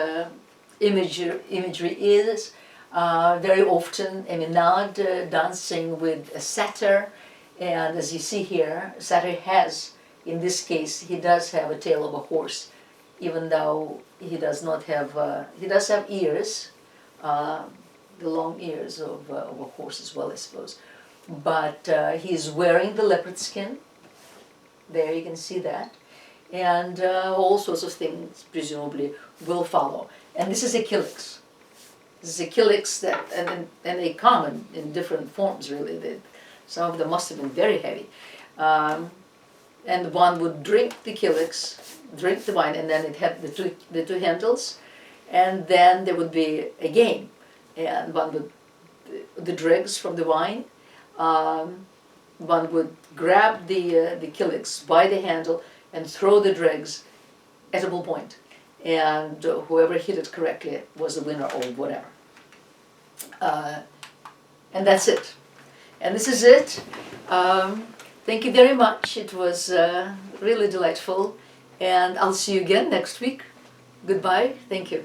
imagery is. Very often a NUDE dancing with a satyr, and as you see here, satyr has, in this case, he does have a tail of a horse, even though he does not have, he does have ears, the long ears of a horse as well, I suppose. But he's wearing the leopard skin. There you can see that. And all sorts of things presumably will follow. And this is a calyx. This is a calyx that, and they come in different forms really. Some of them must have been very heavy. And one would drink the calyx, drink the wine, and then it had the two handles, and then there would be a game. And one would, the dregs from the wine, one would grab the calyx by the handle and throw the dregs at a point. And whoever hit it correctly was the winner or whatever. And that's it. And this is it. Thank you very much. It was really delightful. And I'll see you again next week. Goodbye. Thank you.